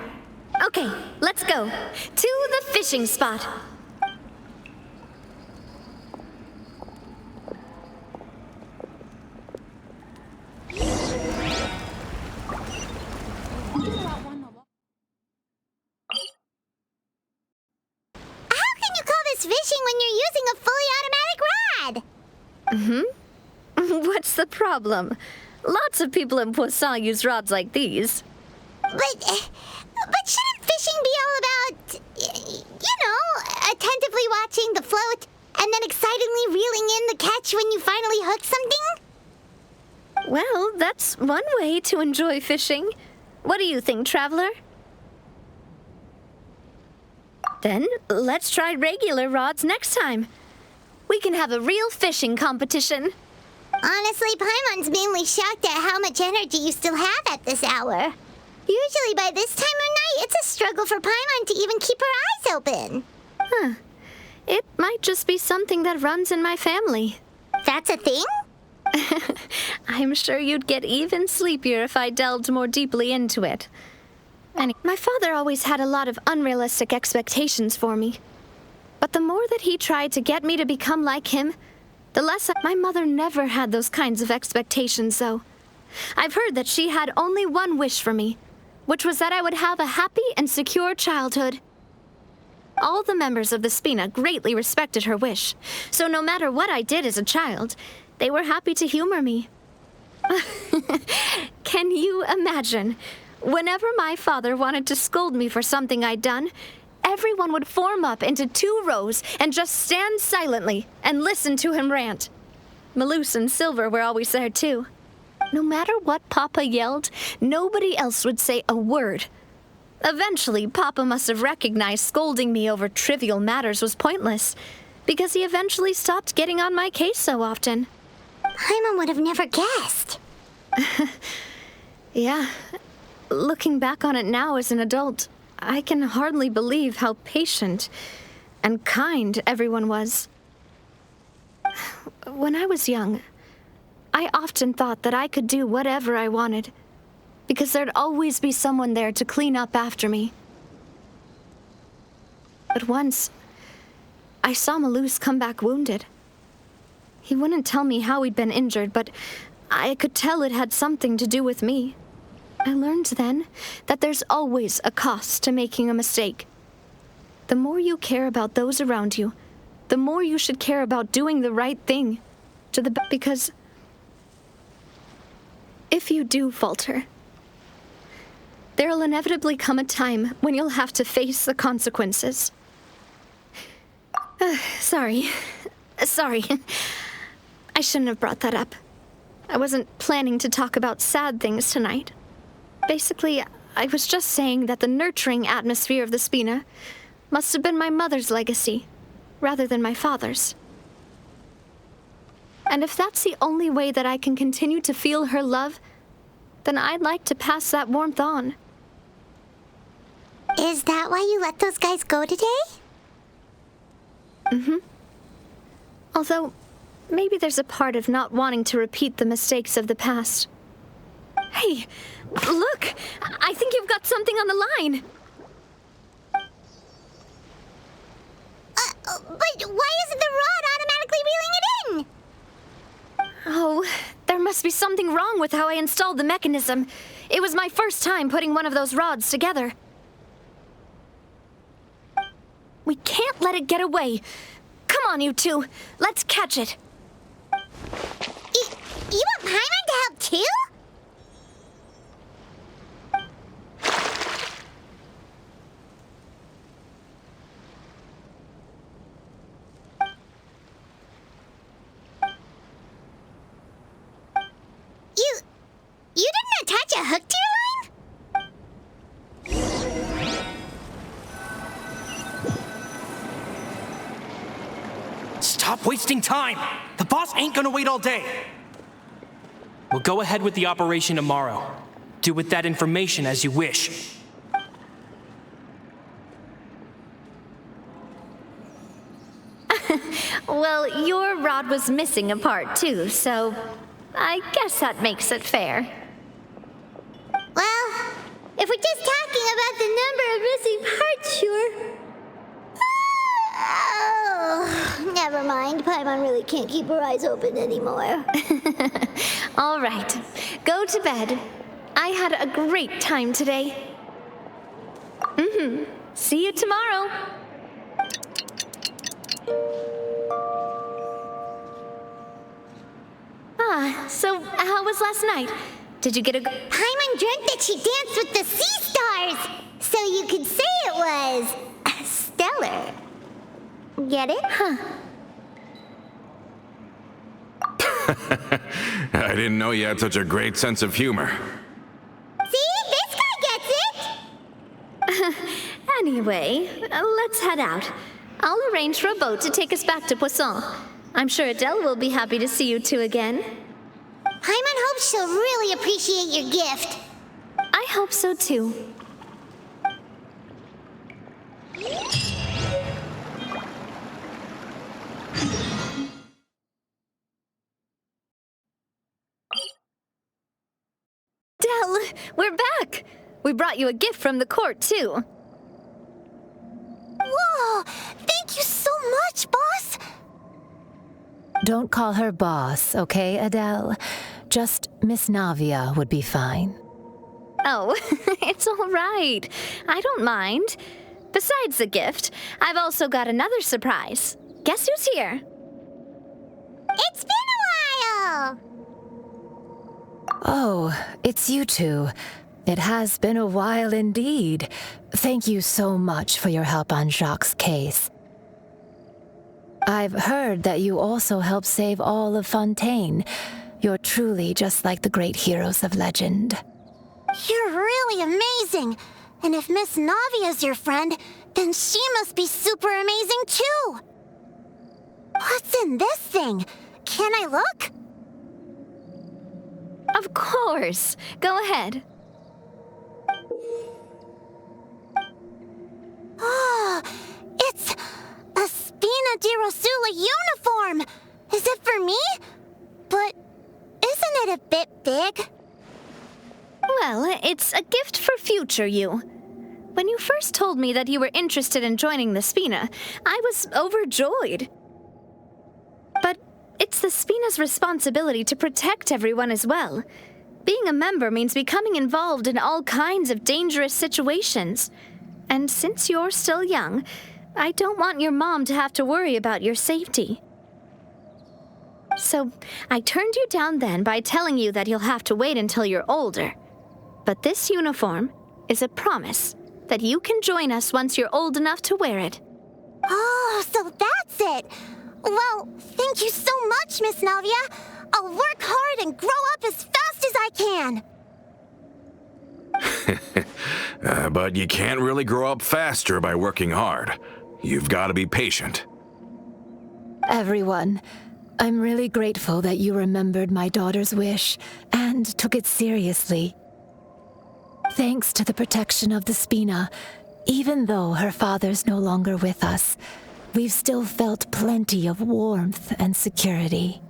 Okay, let's go. To the fishing spot. Fishing when you're using a fully automatic rod? What's the problem? Lots of people in Poisson use rods like these. But shouldn't fishing be all about, attentively watching the float and then excitedly reeling in the catch when you finally hook something? Well, that's one way to enjoy fishing. What do you think, Traveler? Then, let's try regular rods next time. We can have a real fishing competition. Honestly, Paimon's mainly shocked at how much energy you still have at this hour. Usually by this time of night, it's a struggle for Paimon to even keep her eyes open. Huh. It might just be something that runs in my family. That's a thing? I'm sure you'd get even sleepier if I delved more deeply into it. My father always had a lot of unrealistic expectations for me. But the more that he tried to get me to become like him, the less. My mother never had those kinds of expectations, though. I've heard that she had only one wish for me, which was that I would have a happy and secure childhood. All the members of the Spina greatly respected her wish, so no matter what I did as a child, they were happy to humor me. Can you imagine? Whenever my father wanted to scold me for something I'd done, everyone would form up into 2 rows and just stand silently and listen to him rant. Malouse and Silver were always there, too. No matter what Papa yelled, nobody else would say a word. Eventually, Papa must have recognized scolding me over trivial matters was pointless, because he eventually stopped getting on my case so often. Paimon would have never guessed. Yeah. Looking back on it now as an adult, I can hardly believe how patient and kind everyone was. When I was young, I often thought that I could do whatever I wanted, because there'd always be someone there to clean up after me. But once, I saw Malouse come back wounded. He wouldn't tell me how he'd been injured, but I could tell it had something to do with me. I learned then that there's always a cost to making a mistake. The more you care about those around you, the more you should care about doing the right thing because if you do falter, there'll inevitably come a time when you'll have to face the consequences. Sorry. I shouldn't have brought that up. I wasn't planning to talk about sad things tonight. Basically, I was just saying that the nurturing atmosphere of the Spina must have been my mother's legacy, rather than my father's. And if that's the only way that I can continue to feel her love, then I'd like to pass that warmth on. Is that why you let those guys go today? Although, maybe there's a part of not wanting to repeat the mistakes of the past. Hey, look! I think you've got something on the line! But why must be something wrong with how I installed the mechanism. It was my first time putting one of those rods together. We can't let it get away. Come on, you two. Let's catch it. You want Paimon to help too? You didn't attach a hook to your line? Stop wasting time! The boss ain't gonna wait all day! We'll go ahead with the operation tomorrow. Do with that information as you wish. Well, your rod was missing a part too, so I guess that makes it fair. Well, if we're just talking about the number of missing parts, sure. Oh, never mind. Paimon really can't keep her eyes open anymore. All right, go to bed. I had a great time today. See you tomorrow. So how was last night? Did you get a... Paimon dreamt that she danced with the sea stars, so you could say it was stellar. Get it? Huh. I didn't know you had such a great sense of humor. See? This guy gets it! Anyway, let's head out. I'll arrange for a boat to take us back to Poisson. I'm sure Adele will be happy to see you two again. Paimon hopes she'll really appreciate your gift. I hope so too. Adele, we're back! We brought you a gift from the court too. Whoa! Thank you so much, boss! Don't call her boss, okay, Adele? Just Miss Navia would be fine. Oh, it's all right. I don't mind. Besides the gift, I've also got another surprise. Guess who's here? It's been a while! Oh, it's you two. It has been a while indeed. Thank you so much for your help on Jacques' case. I've heard that you also helped save all of Fontaine. You're truly just like the great heroes of legend. You're really amazing! And if Miss Navia's your friend, then she must be super amazing too! What's in this thing? Can I look? Of course. Go ahead. Oh, it's a Spina di Rosula uniform! Is it for me? But isn't it a bit big? Well, it's a gift for future you. When you first told me that you were interested in joining the Spina, I was overjoyed. But it's the Spina's responsibility to protect everyone as well. Being a member means becoming involved in all kinds of dangerous situations. And since you're still young, I don't want your mom to have to worry about your safety. So I turned you down then by telling you that you'll have to wait until you're older. But this uniform is a promise that you can join us once you're old enough to wear it. Oh, so that's it! Well, thank you so much, Miss Navia. I'll work hard and grow up as fast as I can. But you can't really grow up faster by working hard. You've got to be patient. Everyone, I'm really grateful that you remembered my daughter's wish and took it seriously. Thanks to the protection of the Spina, even though her father's no longer with us, we've still felt plenty of warmth and security.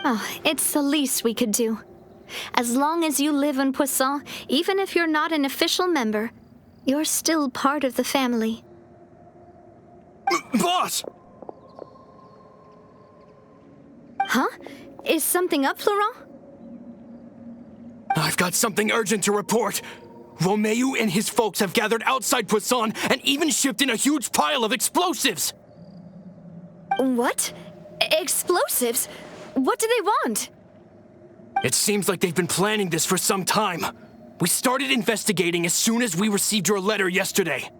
Oh, it's the least we could do. As long as you live in Poisson, even if you're not an official member, you're still part of the family. Boss! Huh? Is something up, Florent? I've got something urgent to report. Romeu and his folks have gathered outside Poisson and even shipped in a huge pile of explosives. What? Explosives? What do they want? It seems like they've been planning this for some time. We started investigating as soon as we received your letter yesterday.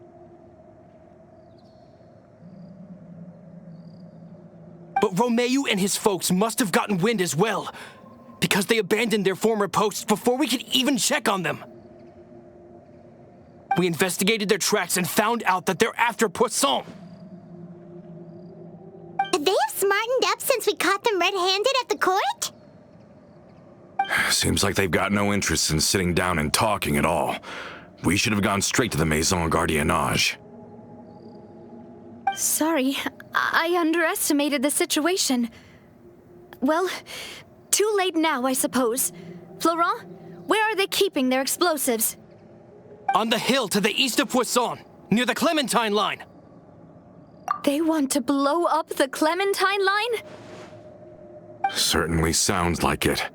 But Romeu and his folks must have gotten wind as well, because they abandoned their former posts before we could even check on them. We investigated their tracks and found out that they're after Poisson. They have smartened up since we caught them red-handed at the court? Seems like they've got no interest in sitting down and talking at all. We should have gone straight to the Maison Gardiennage. Sorry, I underestimated the situation. Well, too late now, I suppose. Florent, where are they keeping their explosives? On the hill to the east of Poisson, near the Clementine line. They want to blow up the Clementine line? Certainly sounds like it.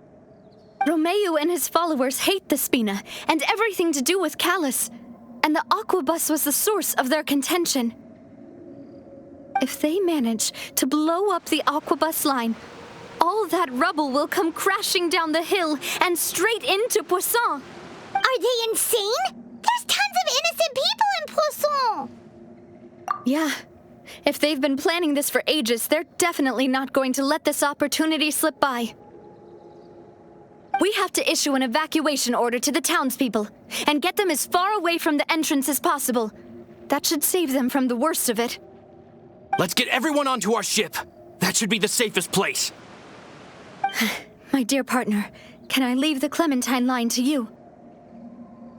Romeu and his followers hate the Spina and everything to do with Callus, and the Aquabus was the source of their contention. If they manage to blow up the Aquabus line, all that rubble will come crashing down the hill and straight into Poisson. Are they insane? There's tons of innocent people in Poisson! Yeah. If they've been planning this for ages, they're definitely not going to let this opportunity slip by. We have to issue an evacuation order to the townspeople and get them as far away from the entrance as possible. That should save them from the worst of it. Let's get everyone onto our ship. That should be the safest place. My dear partner, can I leave the Clementine line to you?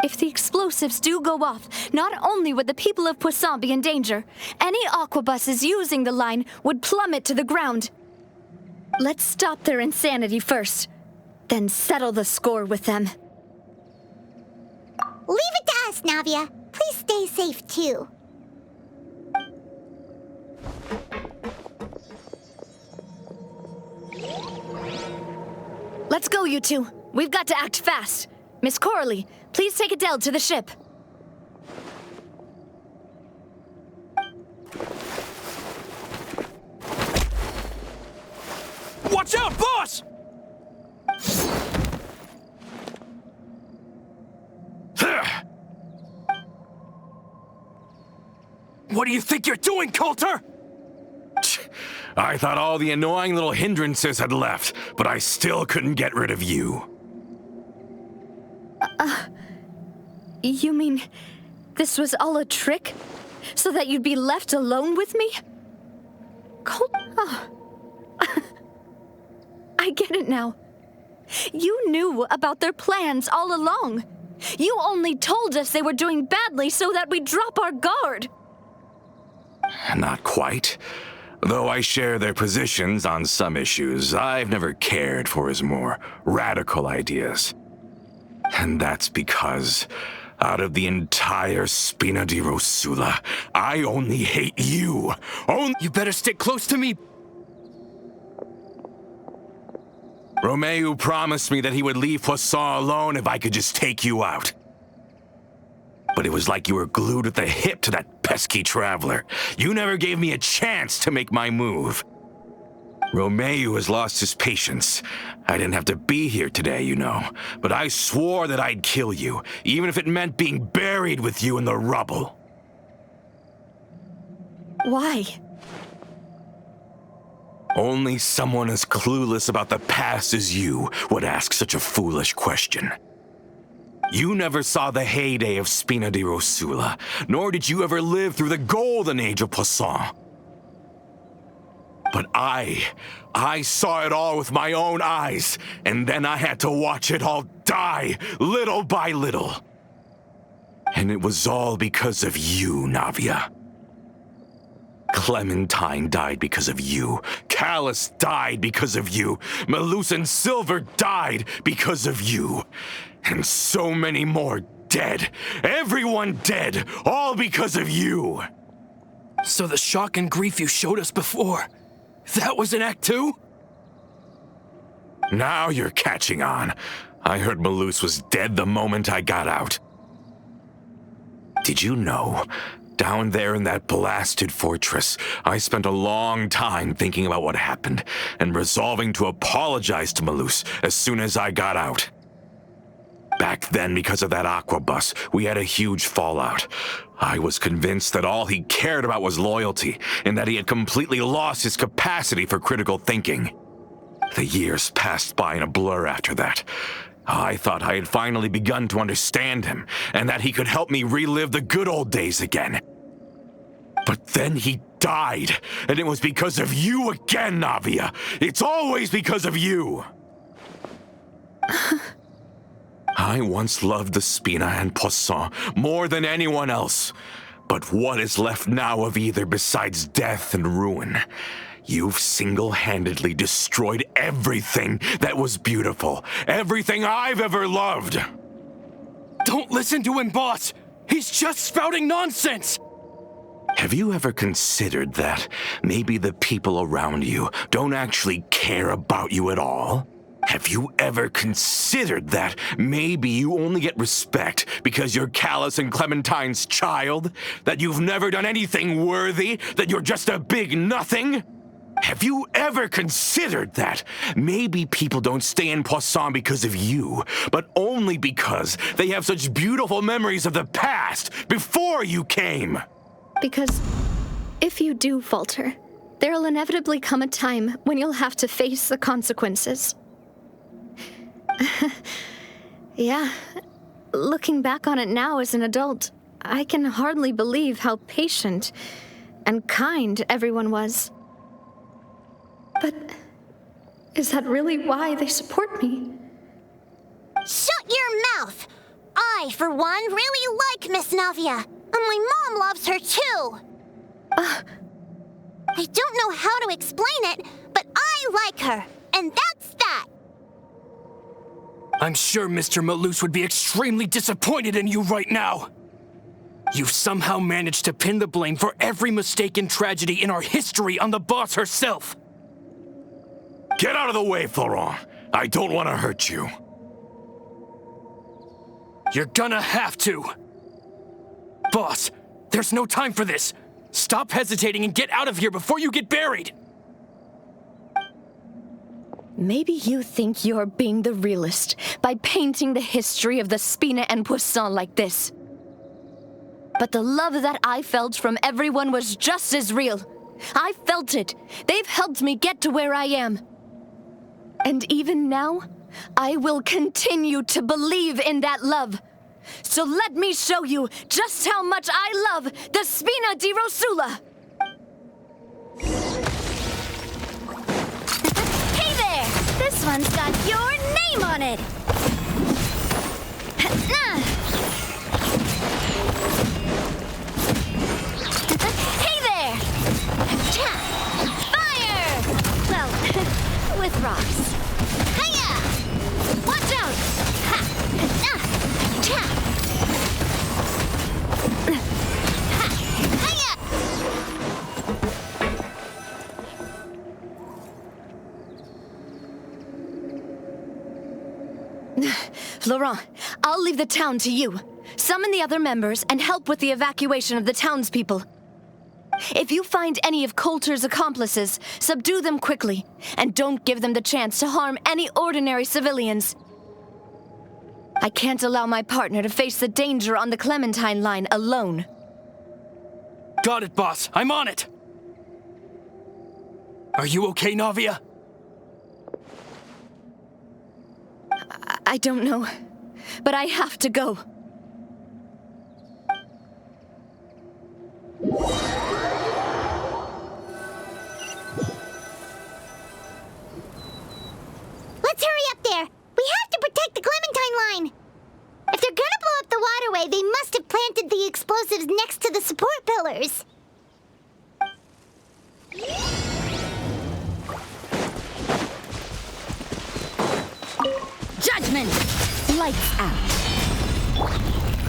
If the explosives do go off, not only would the people of Poisson be in danger, any aquabuses using the line would plummet to the ground. Let's stop their insanity first, then settle the score with them. Leave it to us, Navia. Please stay safe, too. Let's go, you two. We've got to act fast. Miss Coralie, please take Adele to the ship. Watch out, boss! What do you think you're doing, Colter? I thought all the annoying little hindrances had left, but I still couldn't get rid of you. You mean this was all a trick? So that you'd be left alone with me? I get it now. You knew about their plans all along. You only told us they were doing badly so that we'd drop our guard. Not quite. Though I share their positions on some issues, I've never cared for his more radical ideas. And that's because, out of the entire Spina di Rosula, I only hate you. You better stick close to me. Romeu promised me that he would leave Poisson alone if I could just take you out. But it was like you were glued at the hip to that pesky traveler. You never gave me a chance to make my move. Romeu has lost his patience. I didn't have to be here today, you know, but I swore that I'd kill you, even if it meant being buried with you in the rubble. Why? Only someone as clueless about the past as you would ask such a foolish question. You never saw the heyday of Spina di Rosula, nor did you ever live through the golden age of Poisson. But I saw it all with my own eyes, and then I had to watch it all die, little by little. And it was all because of you, Navia. Clementine died because of you. Callus died because of you. Melusan Silver died because of you. And so many more dead. Everyone dead, all because of you. So the shock and grief you showed us before, that was in Act 2? Now you're catching on. I heard Malus was dead the moment I got out. Did you know? Down there in that blasted fortress, I spent a long time thinking about what happened and resolving to apologize to Malus as soon as I got out. Back then, because of that aqua bus, we had a huge fallout. I was convinced that all he cared about was loyalty, and that he had completely lost his capacity for critical thinking. The years passed by in a blur after that. I thought I had finally begun to understand him, and that he could help me relive the good old days again. But then he died, and it was because of you again, Navia. It's always because of you. I once loved the Spina and Poisson more than anyone else. But what is left now of either besides death and ruin? You've single-handedly destroyed everything that was beautiful, everything I've ever loved. Don't listen to him, boss! He's just spouting nonsense! Have you ever considered that maybe the people around you don't actually care about you at all? Have you ever considered that maybe you only get respect because you're Callus and Clementine's child? That you've never done anything worthy? That you're just a big nothing? Have you ever considered that maybe people don't stay in Poisson because of you, but only because they have such beautiful memories of the past before you came? Because if you do falter, there'll inevitably come a time when you'll have to face the consequences. Yeah, looking back on it now as an adult, I can hardly believe how patient and kind everyone was. But is that really why they support me? Shut your mouth! I, for one, really like Miss Navia, and my mom loves her too. I don't know how to explain it, but I like her, and that's that. I'm sure Mr. Malus would be extremely disappointed in you right now. You've somehow managed to pin the blame for every mistake and tragedy in our history on the boss herself. Get out of the way, Florent. I don't want to hurt you. You're gonna have to. Boss, there's no time for this. Stop hesitating and get out of here before you get buried. Maybe you think you're being the realist by painting the history of the Spina and Poisson like this. But the love that I felt from everyone was just as real. I felt it. They've helped me get to where I am. And even now, I will continue to believe in that love. So let me show you just how much I love the Spina di Rosula. Hey there! This one's got your name on it! Hey there! Fire! Well, with rocks. Hiya! Watch out! Laurent, I'll leave the town to you. Summon the other members and help with the evacuation of the townspeople. If you find any of Colter's accomplices, subdue them quickly, and don't give them the chance to harm any ordinary civilians. I can't allow my partner to face the danger on the Clementine line alone. Got it, boss. I'm on it. Are you okay, Navia? I don't know, but I have to go. Let's hurry up there. We have to protect the Clementine line. If they're gonna blow up the waterway, they must have planted the explosives next to the support pillars. Judgment! Lights out.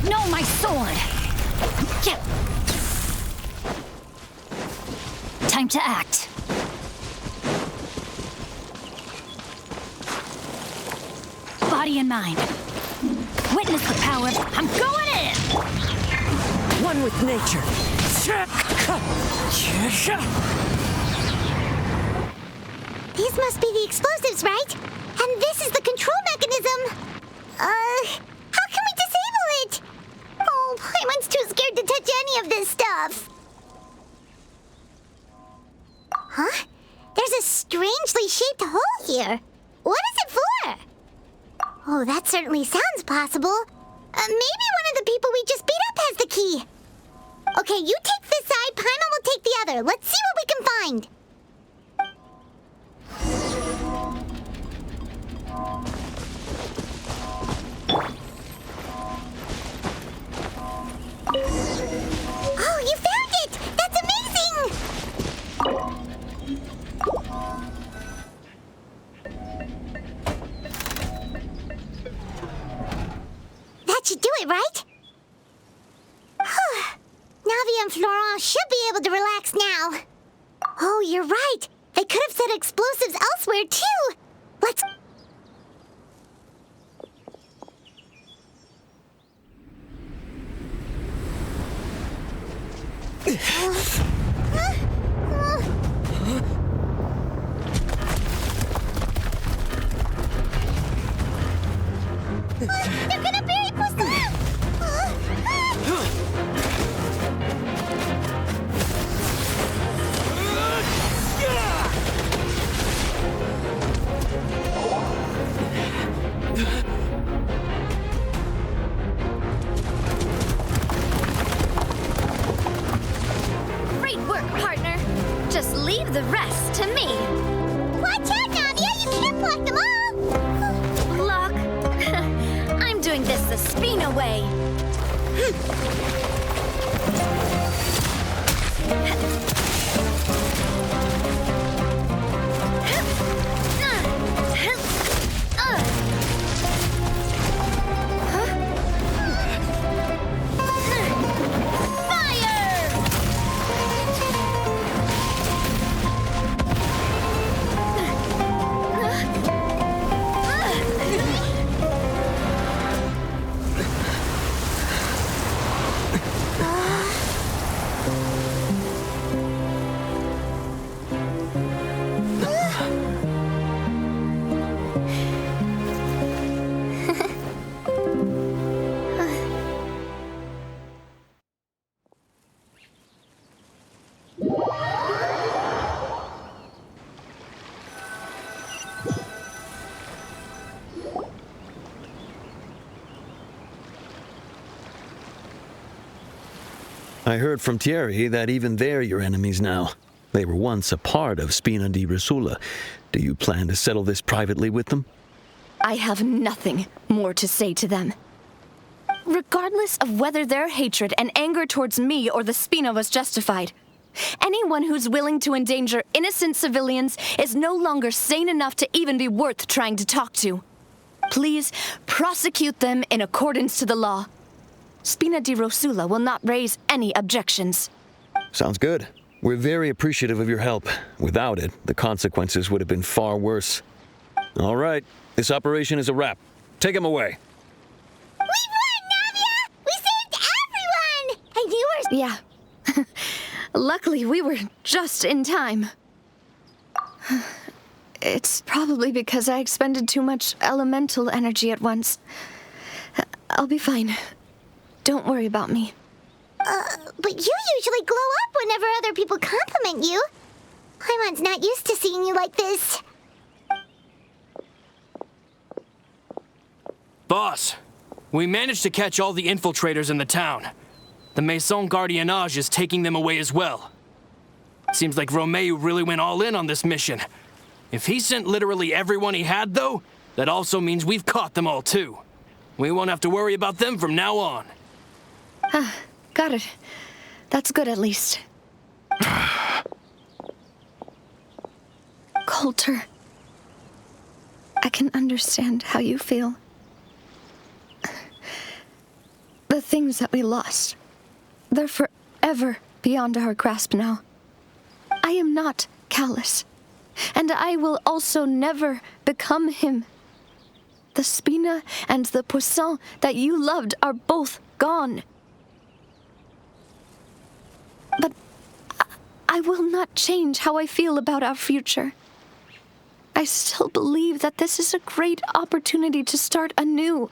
No, my sword! Get. Time to act. body and mind. Witness the power of... I'm going in! One with nature. These must be the explosives, right? And this is the control mechanism. How can we disable it? Oh, Paimon's too scared to touch any of this stuff. Huh? There's a strangely shaped hole here. What is it for? Oh, that certainly sounds possible. Maybe one of the people we just beat up has the key. Okay, you take this side, Paimon will take the other. Let's see what we can find. Oh, you found it! That's amazing! That should do it, right? Navia and Florent should be able to relax now. Oh, you're right. They could have set explosives elsewhere, too. Let's... They're gonna bury Poisson! Great work, partner. Just leave the rest to me. Watch out, Navia! You can't block them all! Block? I'm doing this the Spina way. I heard from Thierry that even they're your enemies now. They were once a part of Spina di Rosula. Do you plan to settle this privately with them? I have nothing more to say to them. Regardless of whether their hatred and anger towards me or the Spina was justified, anyone who's willing to endanger innocent civilians is no longer sane enough to even be worth trying to talk to. Please prosecute them in accordance to the law. Spina di Rosula will not raise any objections. Sounds good. We're very appreciative of your help. Without it, the consequences would have been far worse. All right, this operation is a wrap. Take him away. We won, Navia! We saved everyone! And you were... Yeah. Luckily, we were just in time. It's probably because I expended too much elemental energy at once. I'll be fine. Don't worry about me. But you usually glow up whenever other people compliment you. Paimon's not used to seeing you like this. Boss, we managed to catch all the infiltrators in the town. The Maison Gardiennage is taking them away as well. Seems like Romeu really went all in on this mission. If he sent literally everyone he had, though, that also means we've caught them all, too. We won't have to worry about them from now on. Got it. That's good, at least. Colter, I can understand how you feel. The things that we lost, they're forever beyond our grasp now. I am not callous, and I will also never become him. The The Spina and the Poisson that you loved are both gone. But I will not change how I feel about our future. I still believe that this is a great opportunity to start anew.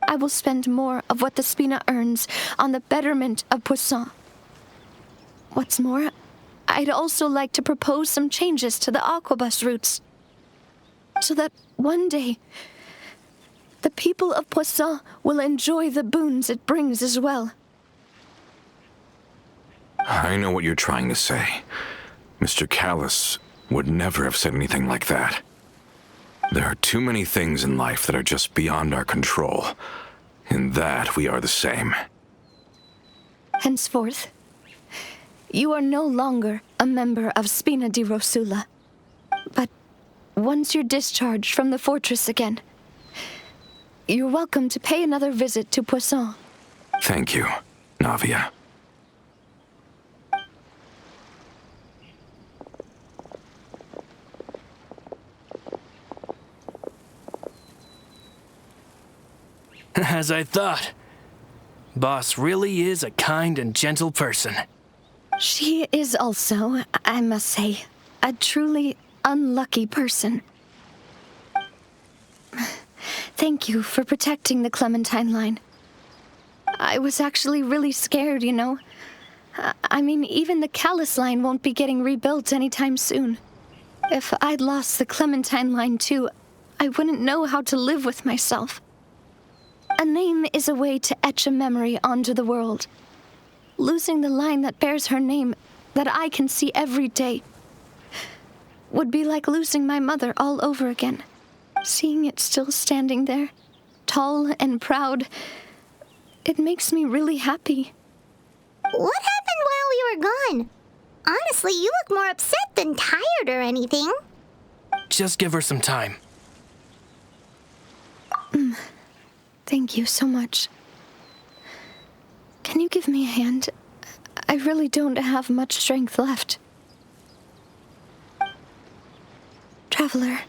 I will spend more of what the Spina earns on the betterment of Poisson. What's more, I'd also like to propose some changes to the aquabus routes, so that one day, the people of Poisson will enjoy the boons it brings as well. I know what you're trying to say. Mr. Callis would never have said anything like that. There are too many things in life that are just beyond our control. In that, we are the same. Henceforth, you are no longer a member of Spina di Rosula. But once you're discharged from the fortress again, you're welcome to pay another visit to Poisson. Thank you, Navia. As I thought. Boss really is a kind and gentle person. She is also, I must say, a truly unlucky person. Thank you for protecting the Clementine line. I was actually really scared, you know. I mean, even the Callis line won't be getting rebuilt anytime soon. If I'd lost the Clementine line too, I wouldn't know how to live with myself. A name is a way to etch a memory onto the world. Losing the line that bears her name, that I can see every day, would be like losing my mother all over again. Seeing it still standing there, tall and proud, it makes me really happy. What happened while we were gone? Honestly, you look more upset than tired or anything. Just give her some time. Thank you so much. Can you give me a hand? I really don't have much strength left. Traveler,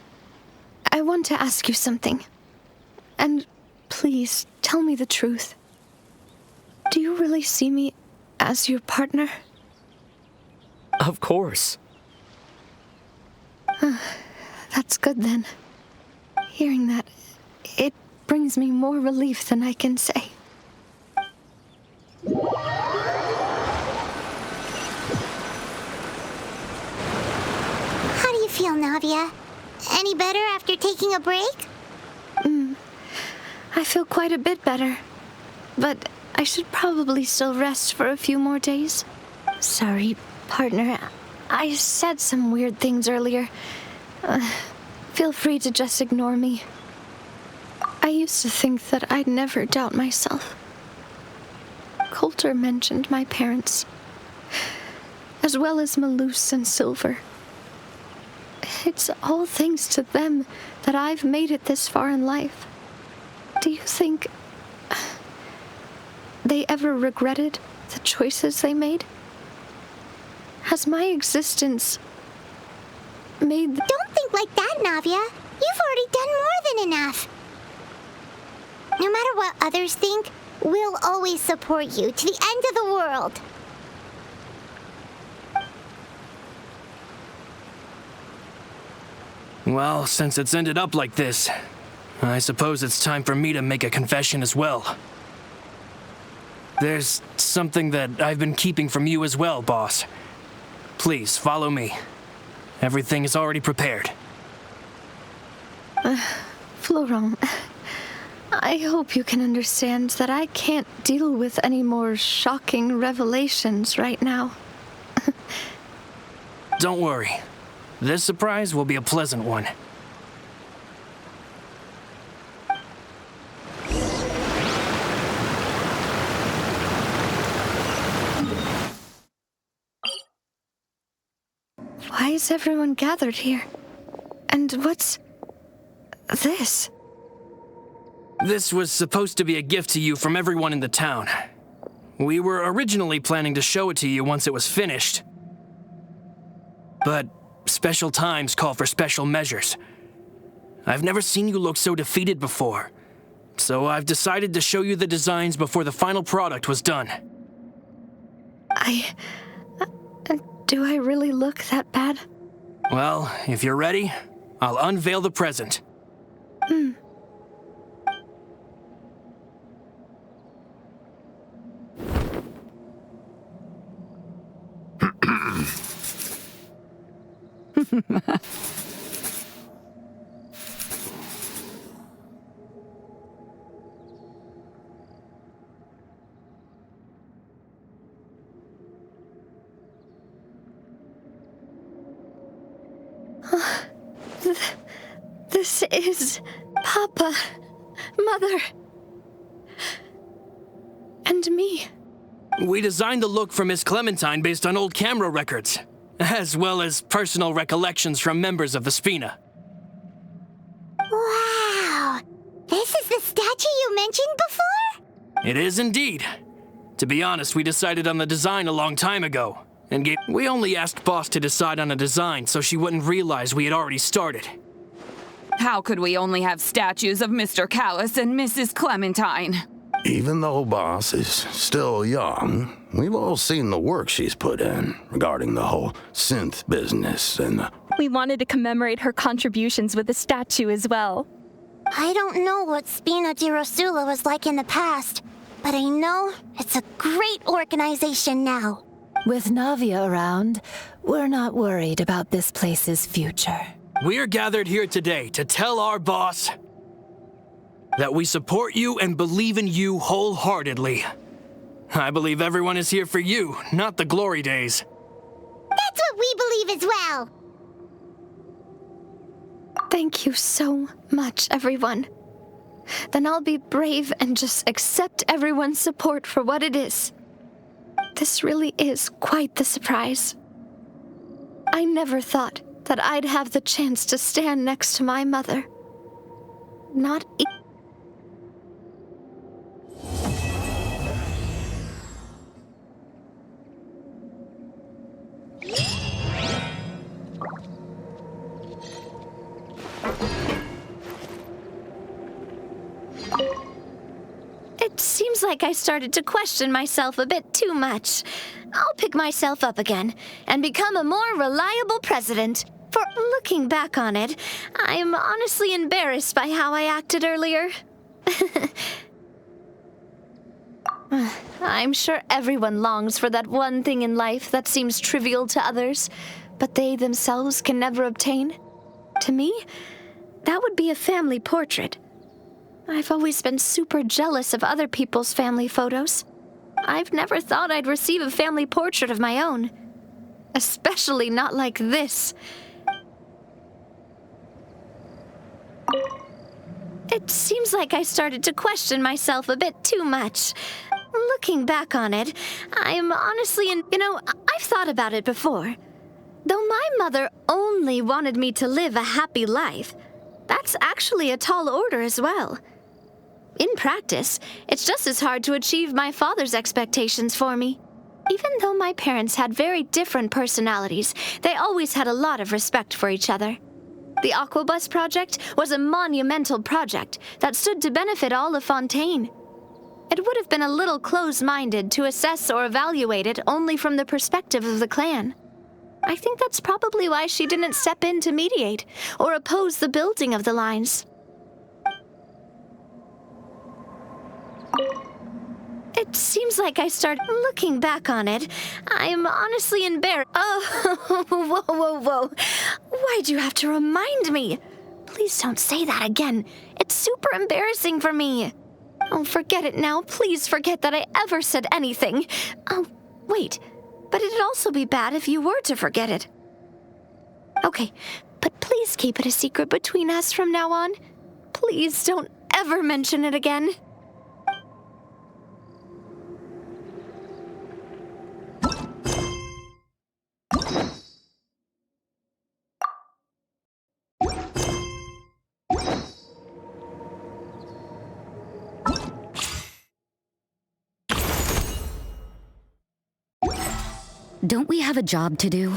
I want to ask you something. And please, tell me the truth. Do you really see me as your partner? Of course. That's good then. Hearing that, it brings me more relief than I can say. How do you feel, Navia? Any better after taking a break? I feel quite a bit better. But I should probably still rest for a few more days. Sorry, partner. I said some weird things earlier. Feel free to just ignore me. I used to think that I'd never doubt myself. Colter mentioned my parents, as well as Malus and Silver. It's all thanks to them that I've made it this far in life. Do you think they ever regretted the choices they made? Has my existence made... Don't think like that, Navia. You've already done more than enough. No matter what others think, we'll always support you to the end of the world. Well, since it's ended up like this, I suppose it's time for me to make a confession as well. There's something that I've been keeping from you as well, boss. Please, follow me. Everything is already prepared. Florent, I hope you can understand that I can't deal with any more shocking revelations right now. Don't worry. This surprise will be a pleasant one. Why is everyone gathered here? And what's this? This was supposed to be a gift to you from everyone in the town. We were originally planning to show it to you once it was finished. But special times call for special measures. I've never seen you look so defeated before. So I've decided to show you the designs before the final product was done. Do I really look that bad? Well, if you're ready, I'll unveil the present. This is Papa, Mother, and me. We designed the look for Miss Clementine based on old camera records, as well as personal recollections from members of the Spina. Wow! This is the statue you mentioned before? It is indeed. To be honest, we decided on the design a long time ago, and we only asked Boss to decide on a design so she wouldn't realize we had already started. How could we only have statues of Mr. Callus and Mrs. Clementine? Even though Boss is still young, we've all seen the work she's put in regarding the whole synth business and We wanted to commemorate her contributions with a statue as well. I don't know what Spina di Rosula was like in the past, but I know it's a great organization now. With Navia around, we're not worried about this place's future. We're gathered here today to tell our boss that we support you and believe in you wholeheartedly. I believe everyone is here for you, not the glory days. That's what we believe as well. Thank you so much, everyone. Then I'll be brave and just accept everyone's support for what it is. This really is quite the surprise. I never thought that I'd have the chance to stand next to my mother. It seems like I started to question myself a bit too much. I'll pick myself up again and become a more reliable president. For looking back on it, I'm honestly embarrassed by how I acted earlier. I'm sure everyone longs for that one thing in life that seems trivial to others, but they themselves can never obtain. To me, that would be a family portrait. I've always been super jealous of other people's family photos. I've never thought I'd receive a family portrait of my own. Especially not like this. It seems like I started to question myself a bit too much. Looking back on it, I'm honestly I've thought about it before. Though my mother only wanted me to live a happy life, that's actually a tall order as well. In practice, it's just as hard to achieve my father's expectations for me. Even though my parents had very different personalities, they always had a lot of respect for each other. The Aquabus project was a monumental project that stood to benefit all of Fontaine. It would have been a little close-minded to assess or evaluate it only from the perspective of the clan. I think that's probably why she didn't step in to mediate or oppose the building of the lines. It seems like I started looking back on it. I'm honestly embarrassed. Oh, whoa. Why'd you have to remind me? Please don't say that again. It's super embarrassing for me. Oh, forget it now. Please forget that I ever said anything. Oh, wait. But it'd also be bad if you were to forget it. Okay, but please keep it a secret between us from now on. Please don't ever mention it again. Don't we have a job to do?